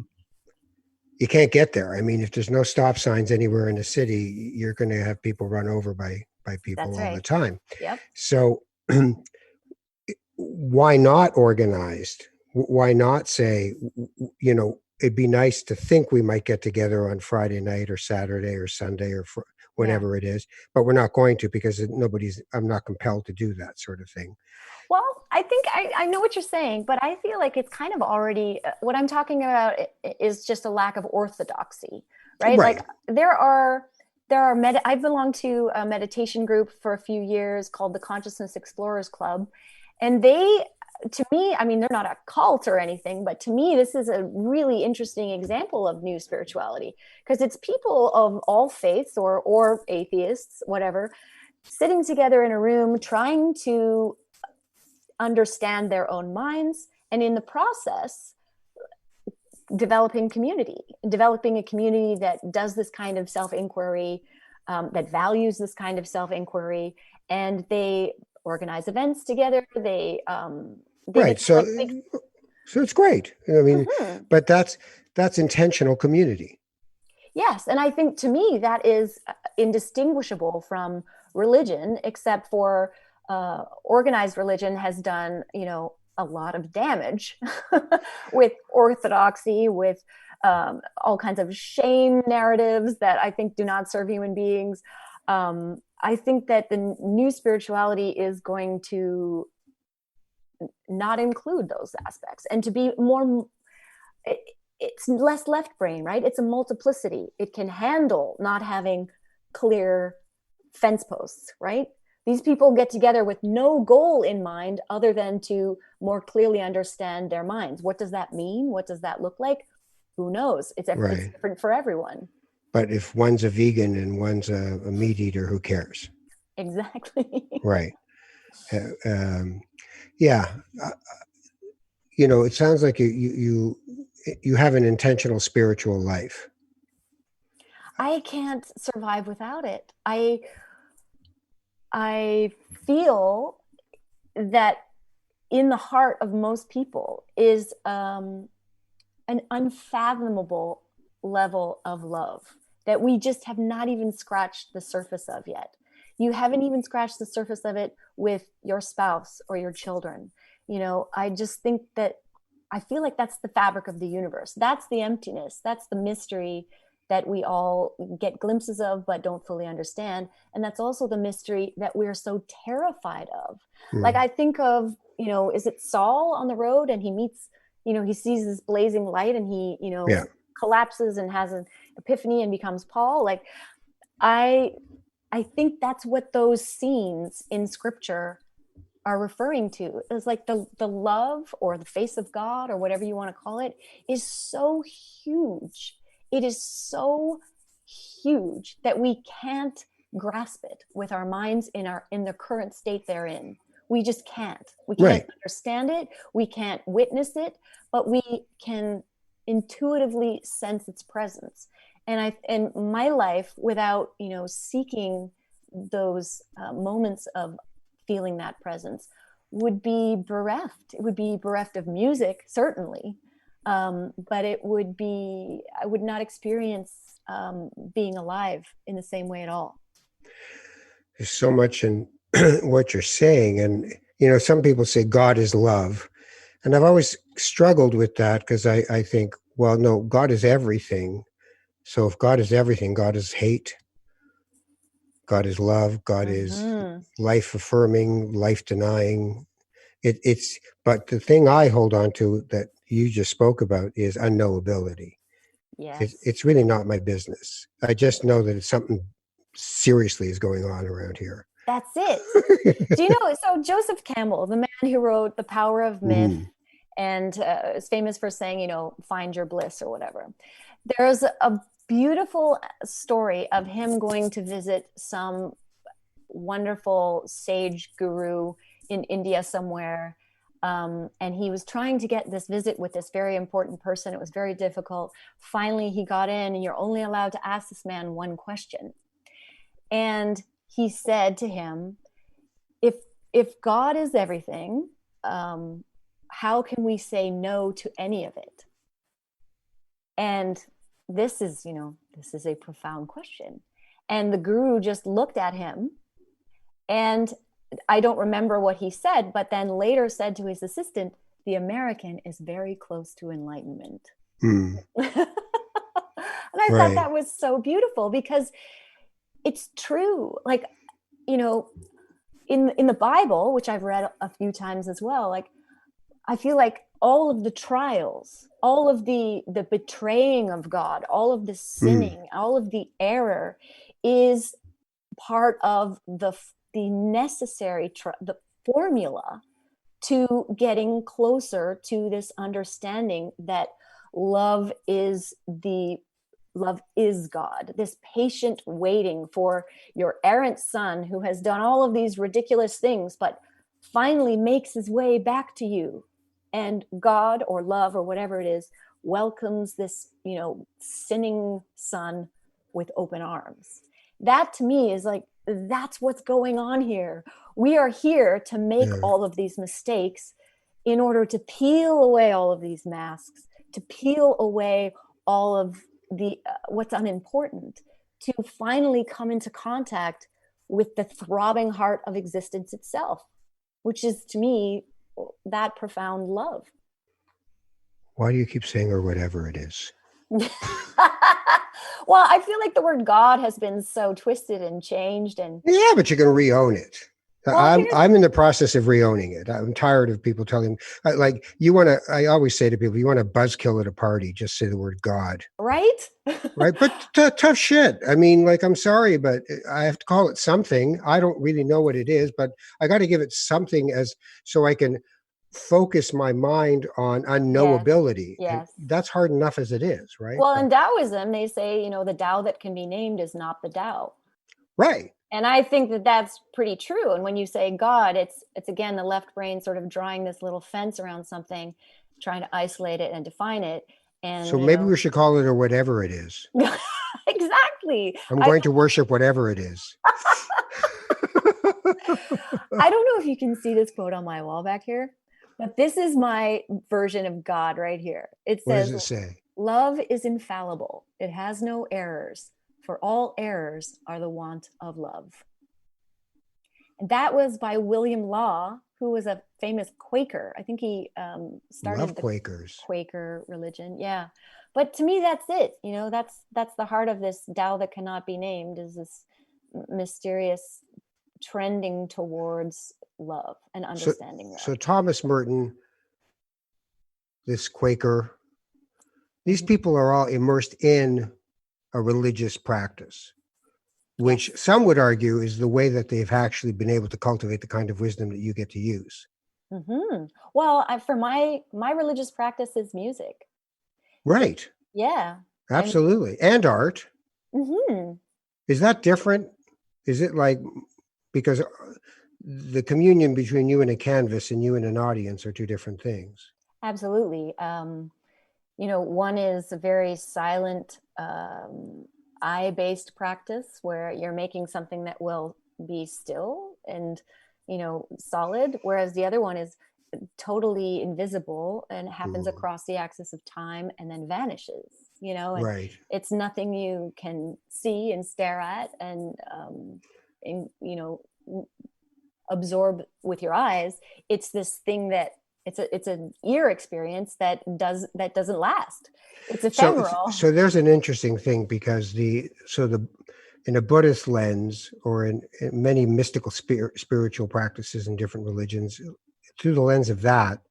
Speaker 1: You can't get there. I mean, if there's no stop signs anywhere in the city, you're going to have people run over by people
Speaker 2: That's
Speaker 1: all
Speaker 2: right.
Speaker 1: the time.
Speaker 2: Yep.
Speaker 1: So why not organized? Why not say, it'd be nice to think we might get together on Friday night or Saturday or Sunday or whenever it is, but we're not going to, because I'm not compelled to do that sort of thing.
Speaker 2: Well, I think I know what you're saying, but I feel like it's kind of already, what I'm talking about is just a lack of orthodoxy, right? Like I've belonged to a meditation group for a few years called the Consciousness Explorers Club, and they to me, I mean, they're not a cult or anything, but to me, this is a really interesting example of new spirituality, because it's people of all faiths or atheists, whatever, sitting together in a room trying to understand their own minds, and in the process developing a community that does this kind of self-inquiry, that values this kind of self-inquiry, and they organize events together. They
Speaker 1: Right.
Speaker 2: get
Speaker 1: So
Speaker 2: like big.
Speaker 1: so it's great. I mean,
Speaker 2: Mhm.
Speaker 1: but that's intentional community.
Speaker 2: Yes, and I think to me that is indistinguishable from religion, except for organized religion has done, a lot of damage with orthodoxy, with all kinds of shame narratives that I think do not serve human beings. I think that the new spirituality is going to not include those aspects, and to be more, it's less left brain, right? It's a multiplicity. It can handle not having clear fence posts, right? These people get together with no goal in mind other than to more clearly understand their minds. What does that mean? What does that look like? Who knows? It's
Speaker 1: Right.
Speaker 2: different for everyone.
Speaker 1: But if one's a vegan and one's a meat eater, who cares?
Speaker 2: Exactly.
Speaker 1: Right. Uh, um, yeah. Uh, it sounds like you have an intentional spiritual life.
Speaker 2: I can't survive without it. I feel that in the heart of most people is an unfathomable level of love that we just have not even scratched the surface of yet. You haven't even scratched the surface of it with your spouse or your children. I just think that I feel like that's the fabric of the universe. That's the emptiness. That's the mystery that we all get glimpses of but don't fully understand. And that's also the mystery that we're so terrified of. Like,
Speaker 1: Mm.
Speaker 2: I think of, is it Saul on the road, and he meets, he sees this blazing light, and he,
Speaker 1: Yeah.
Speaker 2: collapses and has an epiphany and becomes Paul. Like, I I think that's what those scenes in scripture are referring to. It's like the love or the face of God or whatever you want to call it is so huge. It is so huge that we can't grasp it with our minds in the current state they're in. We just can't. We can't
Speaker 1: Right.
Speaker 2: understand it. We can't witness it, but we can intuitively sense its presence. And my life, without seeking those moments of feeling that presence, would be bereft. It would be bereft of music, certainly, but I would not experience being alive in the same way at all.
Speaker 1: There's so much in what you're saying. And, some people say God is love. And I've always struggled with that because I think, well, no, God is everything. So if God is everything, God is hate, God is love, God is
Speaker 2: Mm-hmm.
Speaker 1: life affirming, life denying. But the thing I hold on to that you just spoke about is unknowability.
Speaker 2: Yes.
Speaker 1: It's really not my business. I just know that it's something seriously is going on around here.
Speaker 2: That's it. Do you know? So Joseph Campbell, the man who wrote The Power of Myth,
Speaker 1: Mm,
Speaker 2: and is famous for saying, find your bliss or whatever. There's a beautiful story of him going to visit some wonderful sage guru in India somewhere. And he was trying to get this visit with this very important person. It was very difficult. Finally, he got in, and you're only allowed to ask this man one question. And he said to him, if if God is everything, how can we say no to any of it? And this is a profound question. And the guru just looked at him, and I don't remember what he said, but then later said to his assistant, the American is very close to enlightenment.
Speaker 1: mm,
Speaker 2: And I thought
Speaker 1: right.
Speaker 2: that was so beautiful, because it's true. Like, you know, in the Bible, which I've read a few times as well, like, I feel like all of the trials, all of the betraying of God, all of the
Speaker 1: Mm,
Speaker 2: sinning, all of the error is part of the necessary the formula to getting closer to this understanding that love is God, this patient waiting for your errant son who has done all of these ridiculous things, but finally makes his way back to you. And God or love or whatever it is welcomes this, sinning son with open arms. That to me is like, that's what's going on here. We are here to make
Speaker 1: Yeah.
Speaker 2: all of these mistakes in order to peel away all of these masks, to peel away all of the what's unimportant, to finally come into contact with the throbbing heart of existence itself, which is to me that profound love.
Speaker 1: Why do you keep saying or whatever it is?
Speaker 2: Well, I feel like the word God has been so twisted and changed, and
Speaker 1: Yeah, but you can re-own it.
Speaker 2: well,
Speaker 1: I'm in the process of re-owning it. I'm tired of people telling me, like, you want to, I always say to people, you want to buzzkill at a party, just say the word God.
Speaker 2: right?
Speaker 1: Right. But tough shit. I mean, like, I'm sorry, but I have to call it something. I don't really know what it is, but I got to give it something as so I can focus my mind on
Speaker 2: Yes,
Speaker 1: unknowability. And
Speaker 2: yes.
Speaker 1: that's hard enough as it is. Right.
Speaker 2: Well,
Speaker 1: But,
Speaker 2: in Taoism, they say, the Tao that can be named is not the Tao.
Speaker 1: right.
Speaker 2: And I think that that's pretty true. And when you say God, it's again the left brain sort of drawing this little fence around something, trying to isolate it and define it. And
Speaker 1: So maybe we should call it or whatever it is.
Speaker 2: exactly.
Speaker 1: I'm
Speaker 2: I
Speaker 1: going to worship whatever it is.
Speaker 2: I don't know if you can see this quote on my wall back here, but this is my version of God right here. It
Speaker 1: What does
Speaker 2: says,
Speaker 1: it say?
Speaker 2: "Love is infallible. It has no errors. For all errors are the want of love." And that was by William Law, who was a famous Quaker. I think he
Speaker 1: Love
Speaker 2: started the
Speaker 1: Quakers.
Speaker 2: Quaker religion. Yeah. But to me, that's it. That's the heart of this Tao that cannot be named, is this mysterious trending towards love and
Speaker 1: So,
Speaker 2: understanding love.
Speaker 1: so Thomas Merton, this Quaker, these
Speaker 2: Mhm.
Speaker 1: people are all immersed in a religious practice, which
Speaker 2: Yes.
Speaker 1: some would argue is the way that they've actually been able to cultivate the kind of wisdom that you get to use.
Speaker 2: Well, for my religious practice is music.
Speaker 1: Right.
Speaker 2: Yeah. I'm.
Speaker 1: Absolutely. And art.
Speaker 2: hmm
Speaker 1: Is that different? Is it like, because the communion between you and a canvas and you and an audience are two different things.
Speaker 2: Absolutely. One is a very silent, eye-based practice where you're making something that will be still and, solid, whereas the other one is totally invisible and happens
Speaker 1: Ooh,
Speaker 2: across the axis of time and then vanishes, and
Speaker 1: right.
Speaker 2: it's nothing you can see and stare at and absorb with your eyes. It's this thing that it's an ear experience that doesn't last. It's
Speaker 1: So,
Speaker 2: ephemeral.
Speaker 1: so there's an interesting thing because in a Buddhist lens or in many mystical spiritual practices in different religions, through the lens of that,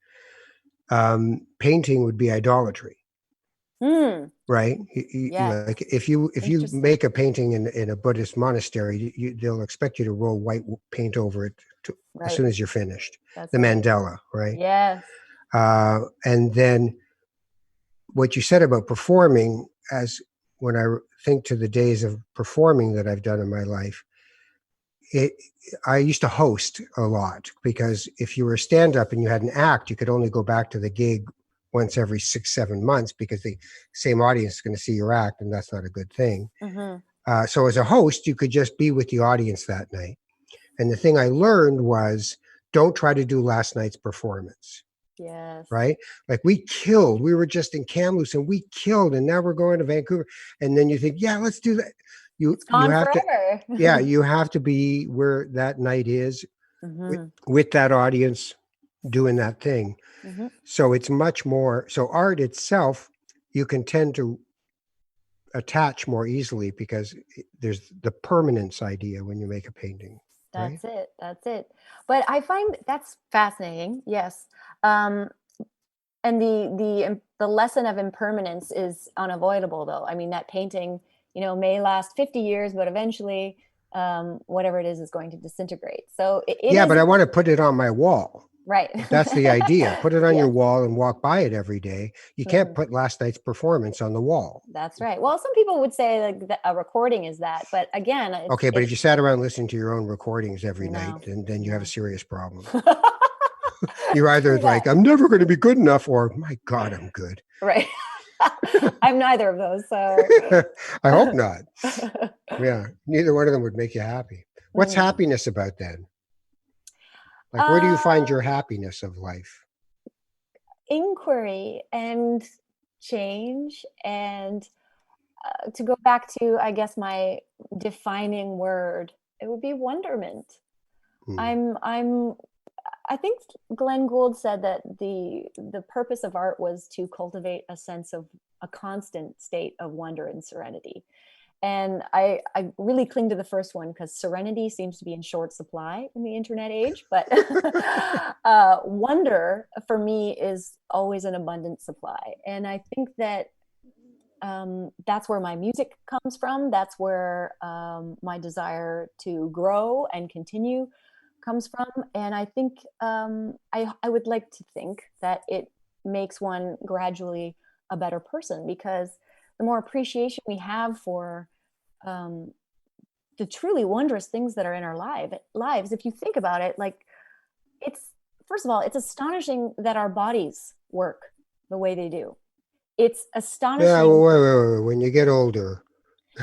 Speaker 1: painting would be idolatry, right?
Speaker 2: Yes.
Speaker 1: Like if you
Speaker 2: Interesting.
Speaker 1: make a painting in a Buddhist monastery, they'll expect you to roll white paint over it as
Speaker 2: Right.
Speaker 1: soon as you're finished.
Speaker 2: That's
Speaker 1: The
Speaker 2: right.
Speaker 1: mandala, right?
Speaker 2: Yes.
Speaker 1: And then what you said about performing, as when I think to the days of performing that I've done in my life, it, I used to host a lot because if you were a stand-up and you had an act, you could only go back to the gig once every 6-7 months because the same audience is going to see your act, and that's not a good thing.
Speaker 2: hmm
Speaker 1: So as a host, you could just be with the audience that night. And the thing I learned was don't try to do last night's performance.
Speaker 2: Yes.
Speaker 1: Right? Like we were just in Kamloops and we killed, and now we're going to Vancouver. And then you think, yeah, let's do that.
Speaker 2: It's
Speaker 1: You
Speaker 2: gone
Speaker 1: have to,
Speaker 2: forever.
Speaker 1: yeah, you have to be where that night is with,
Speaker 2: hmm
Speaker 1: with that audience doing that thing.
Speaker 2: hmm
Speaker 1: So it's much more, so art itself, you can tend to attach more easily because there's the permanence idea when you make a painting, right?
Speaker 2: That's it. That's it. But I find that's fascinating. Yes. Um, and the lesson of impermanence is unavoidable, though. I mean, that painting, may last 50 years, but eventually, whatever it is going to disintegrate. So it
Speaker 1: Yeah,
Speaker 2: is.
Speaker 1: but I want to put it on my wall.
Speaker 2: Right.
Speaker 1: That's the idea. Put it on your
Speaker 2: Yes.
Speaker 1: wall and walk by it every day. You can't
Speaker 2: Mhm.
Speaker 1: put last night's performance on the wall.
Speaker 2: That's right. Well, some people would say like a recording is that, but again,
Speaker 1: Okay, but if
Speaker 2: it's
Speaker 1: you sat around listening to your own recordings every night,
Speaker 2: no,
Speaker 1: then you have a
Speaker 2: no.
Speaker 1: serious problem. You're either
Speaker 2: True that.
Speaker 1: like, I'm never going to be good enough, or my God, I'm good.
Speaker 2: Right. I'm neither of those, so
Speaker 1: I hope not. Yeah, neither one of them would make you happy. What's
Speaker 2: Mm.
Speaker 1: happiness about then? Like, where do you find
Speaker 2: Uh,
Speaker 1: your happiness of life?
Speaker 2: inquiry and change, and to go back to, I guess, my defining word, it would be wonderment.
Speaker 1: Hmm.
Speaker 2: I'm I think Glenn Gould said that the purpose of art was to cultivate a sense of a constant state of wonder and serenity. And I really cling to the first one because serenity seems to be in short supply in the internet age. But wonder for me is always an abundant supply. And I think that that's where my music comes from. That's where my desire to grow and continue comes from. And I think I would like to think that it makes one gradually a better person, because the more appreciation we have for um, the truly wondrous things that are in our lives, if you think about it, like it's first of all, it's astonishing that our bodies work the way they do. It's
Speaker 1: Yeah, well,
Speaker 2: astonishing.
Speaker 1: wait. When you get older,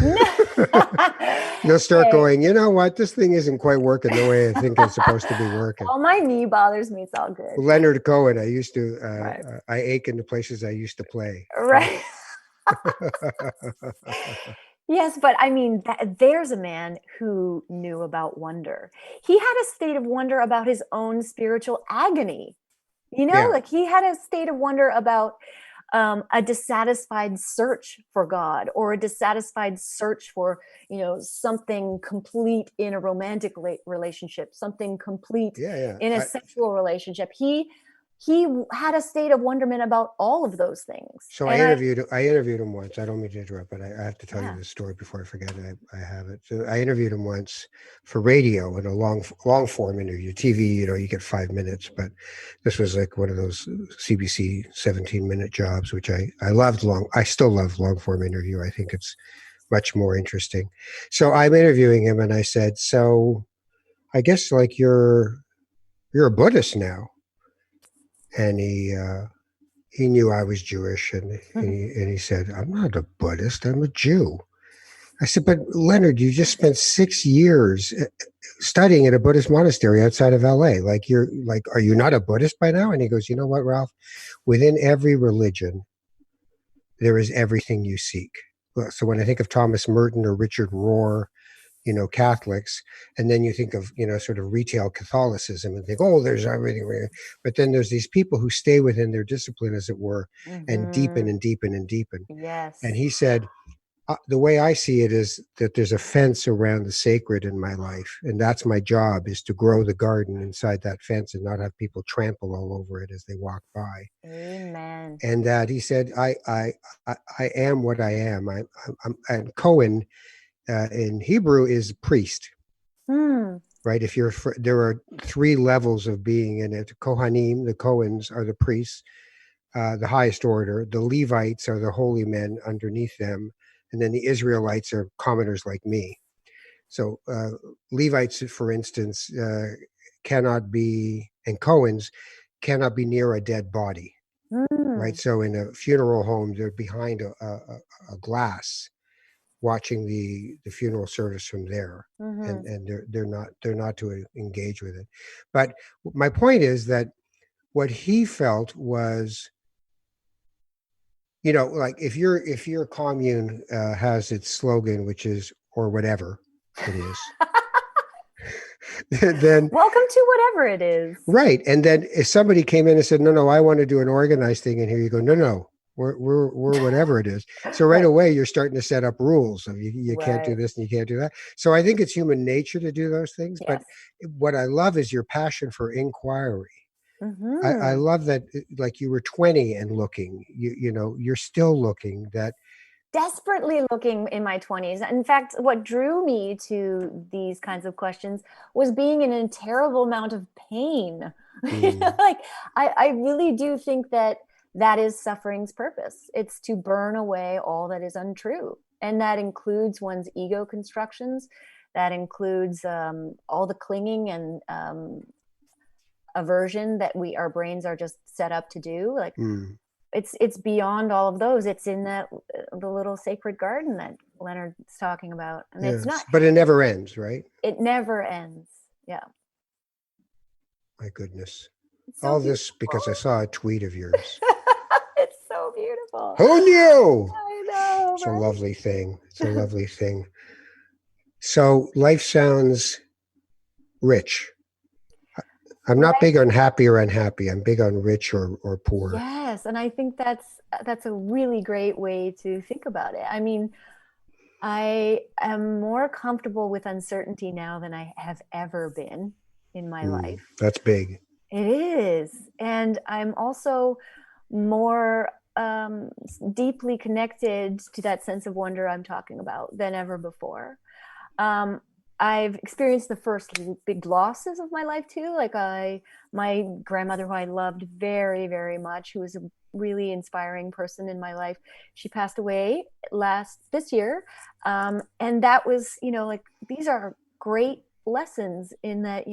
Speaker 2: No.
Speaker 1: you'll start
Speaker 2: Hey,
Speaker 1: going, you know what? This thing isn't quite working the way I think it's supposed to be working.
Speaker 2: well, my knee bothers me. It's all good.
Speaker 1: Leonard Cohen, I used to,
Speaker 2: Right.
Speaker 1: I ache in the places I used to play. Yeah.
Speaker 2: Right. Yes, but I mean, there's a man who knew about wonder. He had a state of wonder about his own spiritual agony.
Speaker 1: Yeah.
Speaker 2: Like he had a state of wonder about a dissatisfied search for God, or a dissatisfied search for, something complete in a romantic relationship, something complete
Speaker 1: Yeah. Yeah.
Speaker 2: in a sexual relationship. He had a state of wonderment about all of those things.
Speaker 1: So
Speaker 2: And I,
Speaker 1: I interviewed him once. I don't mean to interrupt, but I have to tell you
Speaker 2: yeah.
Speaker 1: this story before I forget it. I have it. So I interviewed him once for radio in a long form interview. TV, you get 5 minutes, but this was like one of those CBC 17-minute jobs, which I loved long. I still love long form interview. I think it's much more interesting. So I'm interviewing him, and I said, "So I guess like you're a Buddhist now," and he knew I was Jewish, and he said, "I'm not a Buddhist. I'm a Jew." I said, "But Leonard, you just spent 6 years studying at a Buddhist monastery outside of LA. Like are you not a Buddhist by now?" And he goes, "You know what, Ralph? Within every religion, there is everything you seek." So when I think of Thomas Merton or Richard Rohr, Catholics, and then you think of, sort of retail Catholicism and think, oh, there's everything. But then there's these people who stay within their discipline, as it were, and deepen
Speaker 2: Mm-hmm.
Speaker 1: and deepen and deepen. And
Speaker 2: Yes.
Speaker 1: he said, the way I see it is that there's a fence around the sacred in my life. And that's my job, is to grow the garden inside that fence and not have people trample all over it as they walk by.
Speaker 2: Amen.
Speaker 1: And that he said, I am what I am. And Cohen in Hebrew is priest,
Speaker 2: Hmm.
Speaker 1: right? There are three levels of being in it. Kohanim, the Cohens, are the priests, the highest order. The Levites are the holy men underneath them, and then the Israelites are commoners like me. So Levites, for instance, cannot be, and Cohens cannot be near a dead body, right?
Speaker 2: Hmm.
Speaker 1: So in a funeral home, they're behind a glass, watching the funeral service from there,
Speaker 2: Mm-hmm.
Speaker 1: and they're not to engage with it. But my point is that what he felt was, like if your commune has its slogan, which is or whatever it is, then
Speaker 2: Welcome to whatever it is.
Speaker 1: right. And then if somebody came in and said, no, I want to do an organized thing in here, you go, no. We're whatever it is. So right
Speaker 2: Right.
Speaker 1: away, you're starting to set up rules of you can't do
Speaker 2: Right.
Speaker 1: this and you can't do that. So I think it's human nature to do those things. But
Speaker 2: Yes.
Speaker 1: what I love is your passion for inquiry. I
Speaker 2: Mm-hmm.
Speaker 1: love that, like you were 20 and looking, you're still looking. That
Speaker 2: Desperately looking in my 20s. In fact, what drew me to these kinds of questions was being in a terrible amount of pain.
Speaker 1: Mm.
Speaker 2: Like I really do think that that is suffering's purpose. It's to burn away all that is untrue. And that includes one's ego constructions. That includes all the clinging and aversion that our brains are just set up to do. Like
Speaker 1: Mm.
Speaker 2: it's beyond all of those. It's in that the little sacred garden that Leonard's talking about, and it's not.
Speaker 1: Yes, but it never ends, right?
Speaker 2: It never ends. Yeah,
Speaker 1: My goodness.
Speaker 2: it's so
Speaker 1: All
Speaker 2: beautiful.
Speaker 1: this because I saw a tweet of yours.
Speaker 2: It's so beautiful.
Speaker 1: Who knew?
Speaker 2: I know,
Speaker 1: It's a
Speaker 2: right?
Speaker 1: lovely thing. It's a lovely thing. So life sounds rich. I'm not
Speaker 2: Right.
Speaker 1: big on happy or unhappy. I'm big on rich or poor.
Speaker 2: Yes, and I think that's a really great way to think about it. I mean, I am more comfortable with uncertainty now than I have ever been in my
Speaker 1: Mm,
Speaker 2: life.
Speaker 1: that's big.
Speaker 2: It is. And I'm also more deeply connected to that sense of wonder I'm talking about than ever before. Um, I've experienced the first big losses of my life too. My grandmother, who I loved very, very much, who was a really inspiring person in my life, she passed away this year. And that was, like these are great lessons in that,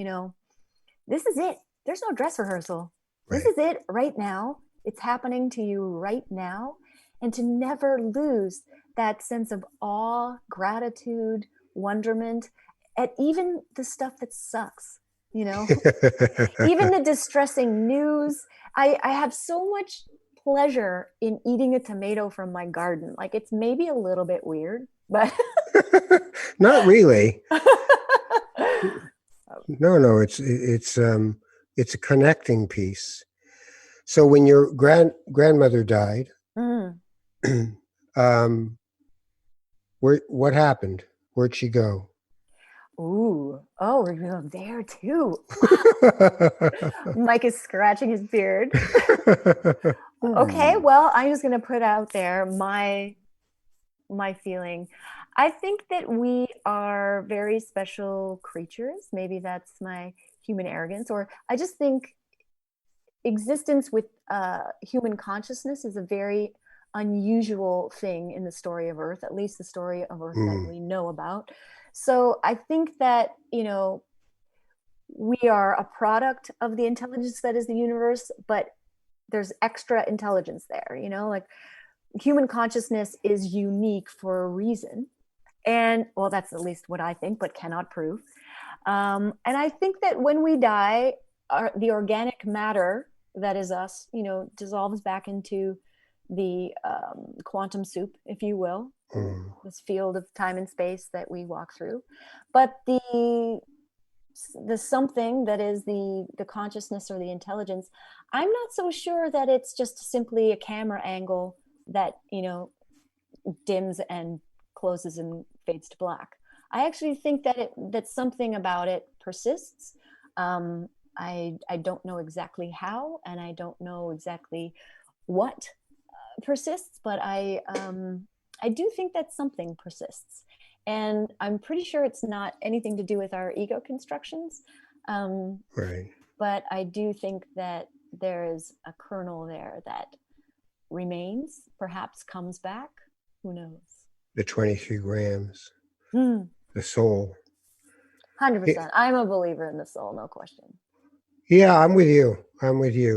Speaker 2: this is it. There's no dress rehearsal. This
Speaker 1: Right.
Speaker 2: is it right now. It's happening to you right now. And to never lose that sense of awe, gratitude, wonderment at even the stuff that sucks, even the distressing news. I have so much pleasure in eating a tomato from my garden. Like it's maybe a little bit weird, but
Speaker 1: Not really. No. It's a connecting piece. So when your grandmother died,
Speaker 2: Mm.
Speaker 1: um, what happened? Where'd she go?
Speaker 2: Ooh, oh, we're going there too. Mike is scratching his beard. Okay,
Speaker 1: Hmm.
Speaker 2: well, I'm just going to put out there my feeling. I think that we are very special creatures. Maybe that's my human arrogance, or I just think existence with human consciousness is a very unusual thing in the story of Earth, at least the story of Earth that
Speaker 1: Mm.
Speaker 2: we know about. So I think that, we are a product of the intelligence that is the universe, but there's extra intelligence there, like human consciousness is unique for a reason. And well, that's at least what I think, but cannot prove. And I think that when we die, the organic matter that is us, dissolves back into the quantum soup, if you will,
Speaker 1: Mm.
Speaker 2: this field of time and space that we walk through. But the something that is the consciousness or the intelligence, I'm not so sure that it's just simply a camera angle that dims and closes and fades to black. I actually think that something about it persists. I don't know exactly how, and I don't know exactly what persists, but I do think that something persists, and I'm pretty sure it's not anything to do with our ego constructions. Um,
Speaker 1: Right.
Speaker 2: but I do think that there is a kernel there that remains, perhaps comes back. Who knows?
Speaker 1: The 23 grams,
Speaker 2: Hmm.
Speaker 1: the soul.
Speaker 2: 100%. I'm a believer in the soul, no question.
Speaker 1: Yeah, I'm with you. I'm with you.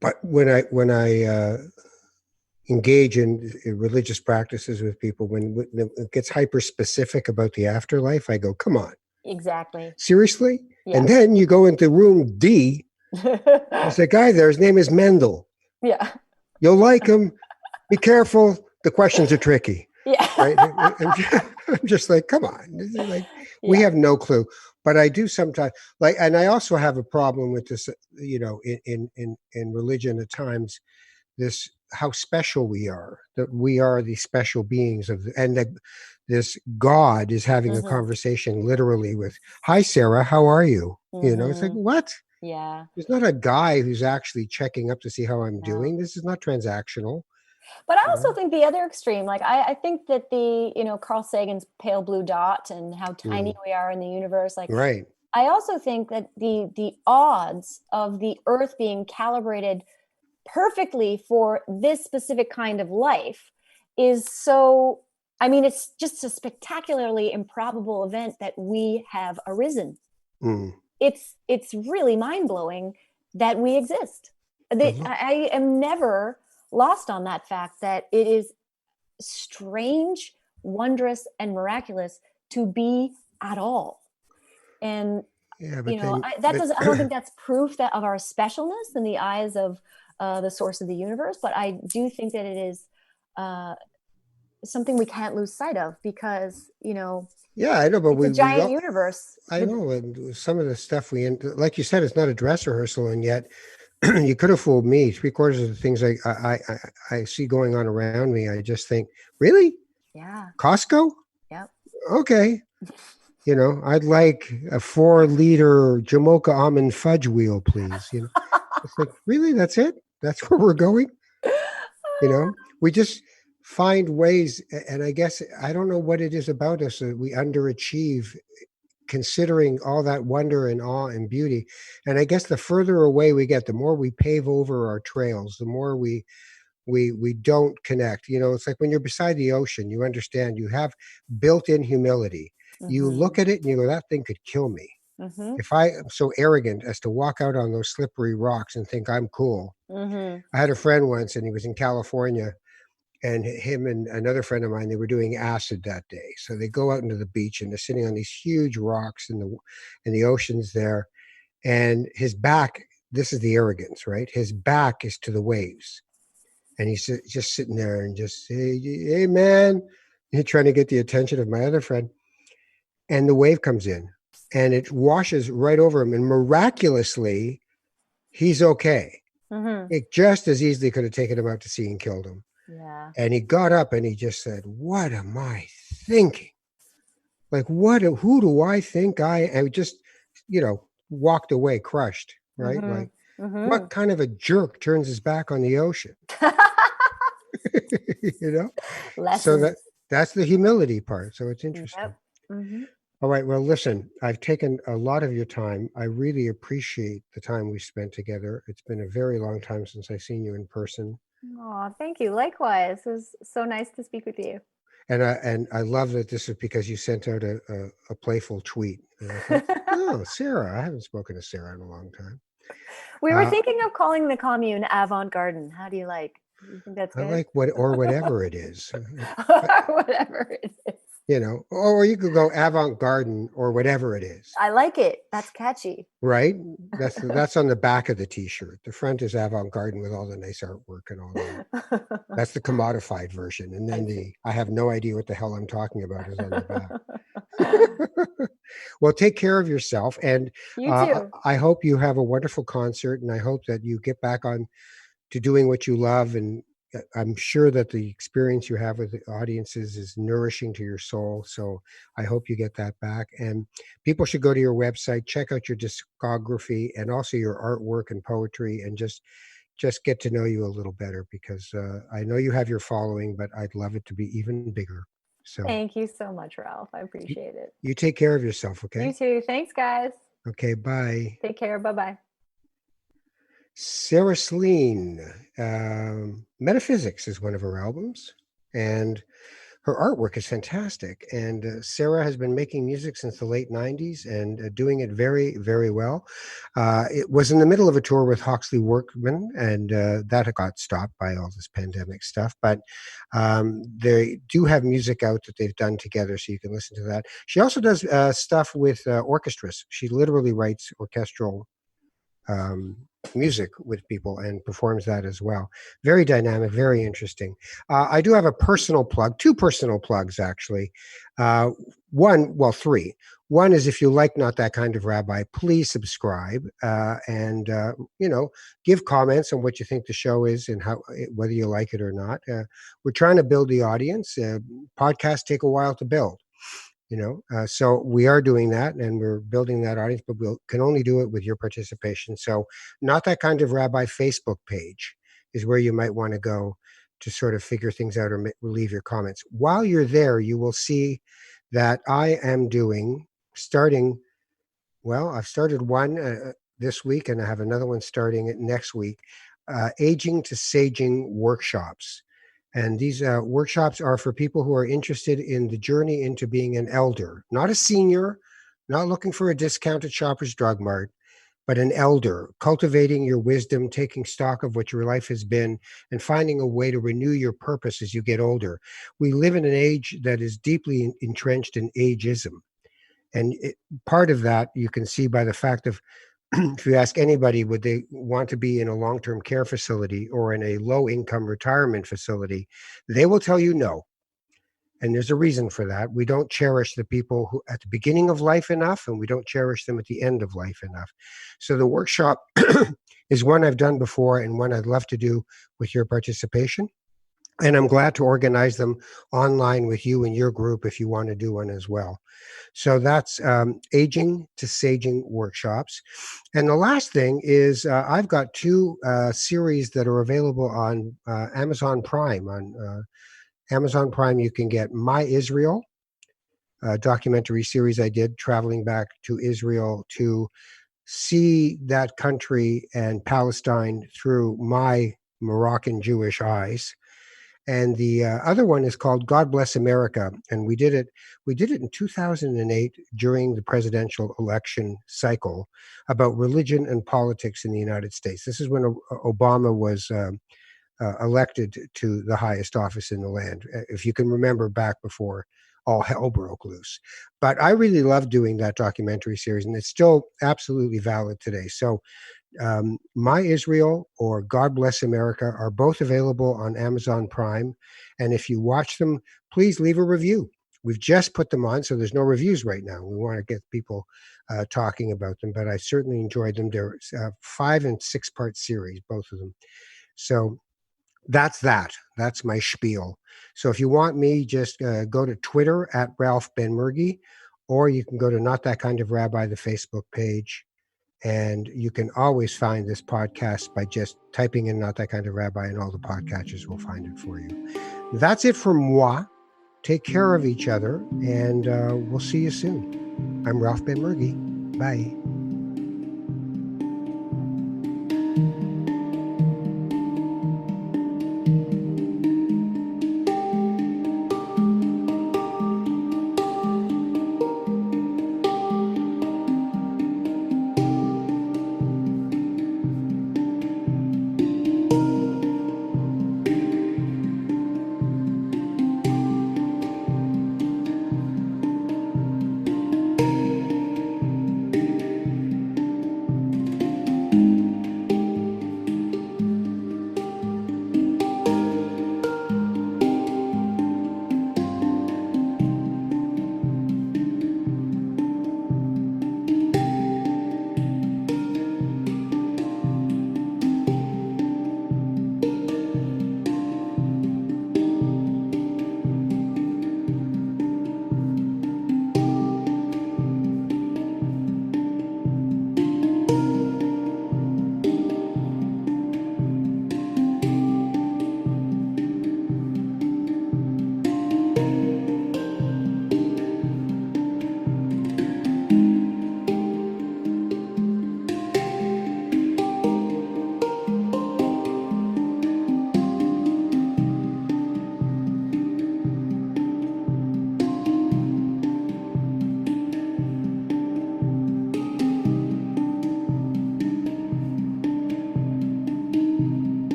Speaker 1: But when I engage in religious practices with people, when it gets hyper specific about the afterlife, I go, "Come on,
Speaker 2: Exactly.
Speaker 1: seriously?"
Speaker 2: Yeah.
Speaker 1: And then you go into room D. There's a guy there. His name is Mendel.
Speaker 2: Yeah.
Speaker 1: You'll like him. Be careful. The questions are tricky,
Speaker 2: Yeah.
Speaker 1: right? I'm just like, come on. This is like, we
Speaker 2: Yeah.
Speaker 1: have no clue. But I do sometimes like, and I also have a problem with this, in religion at times, this how special we are, that we are the special beings and that this God is having a
Speaker 2: Mm-hmm.
Speaker 1: conversation literally with, hi, Sarah, how are you? It's like,
Speaker 2: Mm-hmm.
Speaker 1: what?
Speaker 2: Yeah.
Speaker 1: There's not a guy who's actually checking up to see how I'm
Speaker 2: No.
Speaker 1: doing. This is not transactional.
Speaker 2: But I
Speaker 1: You
Speaker 2: also
Speaker 1: know?
Speaker 2: think the other extreme, like I think that Carl Sagan's pale blue dot and how tiny
Speaker 1: Mm,
Speaker 2: we are in the universe, like
Speaker 1: right.
Speaker 2: I also think that the odds of the Earth being calibrated perfectly for this specific kind of life is so, I mean, it's just a spectacularly improbable event that we have arisen.
Speaker 1: Mm.
Speaker 2: It's really mind-blowing that we exist. I am never lost on that fact that it is strange, wondrous, and miraculous to be at all. And
Speaker 1: Yeah, but then,
Speaker 2: that doesn't, I don't think that's proof that of our specialness in the eyes of the source of the universe, but I do think that it is something we can't lose sight of because,
Speaker 1: yeah, I know, but
Speaker 2: it's a
Speaker 1: we
Speaker 2: giant
Speaker 1: all,
Speaker 2: universe.
Speaker 1: I know, and some of the stuff like you said, it's not a dress rehearsal, and yet you could have fooled me. 3/4 of the things I see going on around me, I just think, really,
Speaker 2: Yeah.
Speaker 1: Costco?
Speaker 2: Yep.
Speaker 1: Okay, I'd like a 4-liter Jamocha almond fudge wheel, please. It's like, really, that's it? That's where we're going? We just find ways, and I guess I don't know what it is about us that we underachieve considering all that wonder and awe and beauty. And I guess the further away we get, the more we pave over our trails, the more we don't connect. It's like when you're beside the ocean, you understand you have built-in humility. You
Speaker 2: Mm-hmm.
Speaker 1: look at it and you go, that thing could kill me.
Speaker 2: Mm-hmm.
Speaker 1: If I am so arrogant as to walk out on those slippery rocks and think I'm cool.
Speaker 2: Mm-hmm.
Speaker 1: I had a friend once, and he was in California, and him and another friend of mine, they were doing acid that day. So they go out into the beach and they're sitting on these huge rocks in the oceans there. And his back, this is the arrogance, right? His back is to the waves. And he's just sitting there and just, hey man, he's trying to get the attention of my other friend. And the wave comes in and it washes right over him. And miraculously, he's okay.
Speaker 2: Mm-hmm.
Speaker 1: It just as easily could have taken him out to sea and killed him.
Speaker 2: Yeah.
Speaker 1: And he got up and he just said, what am I thinking? Like, who do I think I am? Just, walked away crushed, right?
Speaker 2: Mm-hmm.
Speaker 1: Like,
Speaker 2: Mm-hmm.
Speaker 1: what kind of a jerk turns his back on the ocean? you know? So
Speaker 2: Lessons.
Speaker 1: that's the humility part. So it's interesting.
Speaker 2: Yep. Mm-hmm.
Speaker 1: All right. Well, listen, I've taken a lot of your time. I really appreciate the time we spent together. It's been a very long time since I've seen you in person.
Speaker 2: Oh, thank you. Likewise. It was so nice to speak with you.
Speaker 1: And I love that this is because you sent out a playful tweet. And I thought, oh, Sarah, I haven't spoken to Sarah in a long time.
Speaker 2: We were thinking of calling the commune Avant Garden. How do you like? You think that's
Speaker 1: I
Speaker 2: good?
Speaker 1: like whatever it is.
Speaker 2: Or whatever it is.
Speaker 1: Or you could go avant-garde or whatever it is.
Speaker 2: I like it. That's catchy.
Speaker 1: Right? That's on the back of the t-shirt. The front is avant-garde with all the nice artwork and all that. That's the commodified version. And then I have no idea what the hell I'm talking about is on the back. Well, take care of yourself. And
Speaker 2: You too.
Speaker 1: I hope you have a wonderful concert, and I hope that you get back on to doing what you love. And I'm sure that the experience you have with the audiences is nourishing to your soul. So I hope you get that back. And people should go to your website, check out your discography and also your artwork and poetry, and just get to know you a little better, because I know you have your following, but I'd love it to be even bigger. So
Speaker 2: Thank you so much, Ralph. I appreciate it.
Speaker 1: you take care of yourself. Okay.
Speaker 2: You too. Thanks, guys.
Speaker 1: Okay. Bye.
Speaker 2: Take care. Bye-bye.
Speaker 1: Sarah Slean, Metaphysics is one of her albums, and her artwork is fantastic. And Sarah has been making music since the late 90s and doing it very, very well. It was in the middle of a tour with Hawksley Workman, and that got stopped by all this pandemic stuff. But they do have music out that they've done together, so you can listen to that. She also does stuff with orchestras. She literally writes orchestral music with people and performs that as well. Very dynamic, very interesting. I do have two personal plugs actually. Three. One is, if you like Not That Kind of Rabbi, please subscribe and give comments on what you think the show is and whether you like it or not. We're trying to build the audience. Podcasts take a while to build. So we are doing that, and we're building that audience, but we can only do it with your participation. So Not That Kind of Rabbi Facebook page is where you might want to go to sort of figure things out or leave your comments. While you're there, you will see that I am doing, starting Well, I've started one this week, and I have another one starting next week. Aging to Saging workshops. And these workshops are for people who are interested in the journey into being an elder, not a senior, not looking for a discount at Shoppers Drug Mart, but an elder, cultivating your wisdom, taking stock of what your life has been, and finding a way to renew your purpose as you get older. We live in an age that is deeply entrenched in ageism. And part of that you can see by the fact of if you ask anybody, would they want to be in a long term care facility or in a low income retirement facility? They will tell you no. And there's a reason for that. We don't cherish the people who at the beginning of life enough, and we don't cherish them at the end of life enough. So the workshop is one I've done before and one I'd love to do with your participation. And I'm glad to organize them online with you and your group if you want to do one as well. So that's Aging to Saging workshops. And the last thing is I've got two series that are available on Amazon Prime. On Amazon Prime, you can get My Israel, a documentary series I did traveling back to Israel to see that country and Palestine through my Moroccan Jewish eyes. And the other one is called God Bless America, and we did it in 2008 during the presidential election cycle about religion and politics in the United States. This is when Obama was elected to the highest office in the land, if you can remember back before all hell broke loose. But I really love doing that documentary series, and it's still absolutely valid today. So My Israel or God Bless America are both available on Amazon Prime. And if you watch them, please leave a review. We've just put them on, so there's no reviews right now. We want to get people talking about them, but I certainly enjoyed them. They're 5 and 6 part series, both of them. So that's that. That's my spiel. So if you want me, just go to Twitter at Ralph Benmergui, or you can go to Not That Kind of Rabbi, the Facebook page. And you can always find this podcast by just typing in Not That Kind of Rabbi, and all the podcatchers will find it for you. That's it from moi. Take care of each other, and we'll see you soon. I'm Ralph Benmergui. Bye.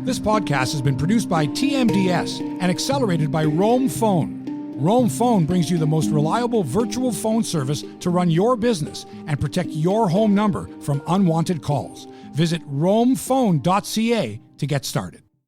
Speaker 3: This podcast has been produced by TMDS and accelerated by Roam Phone. Roam Phone brings you the most reliable virtual phone service to run your business and protect your home number from unwanted calls. Visit roamphone.ca to get started.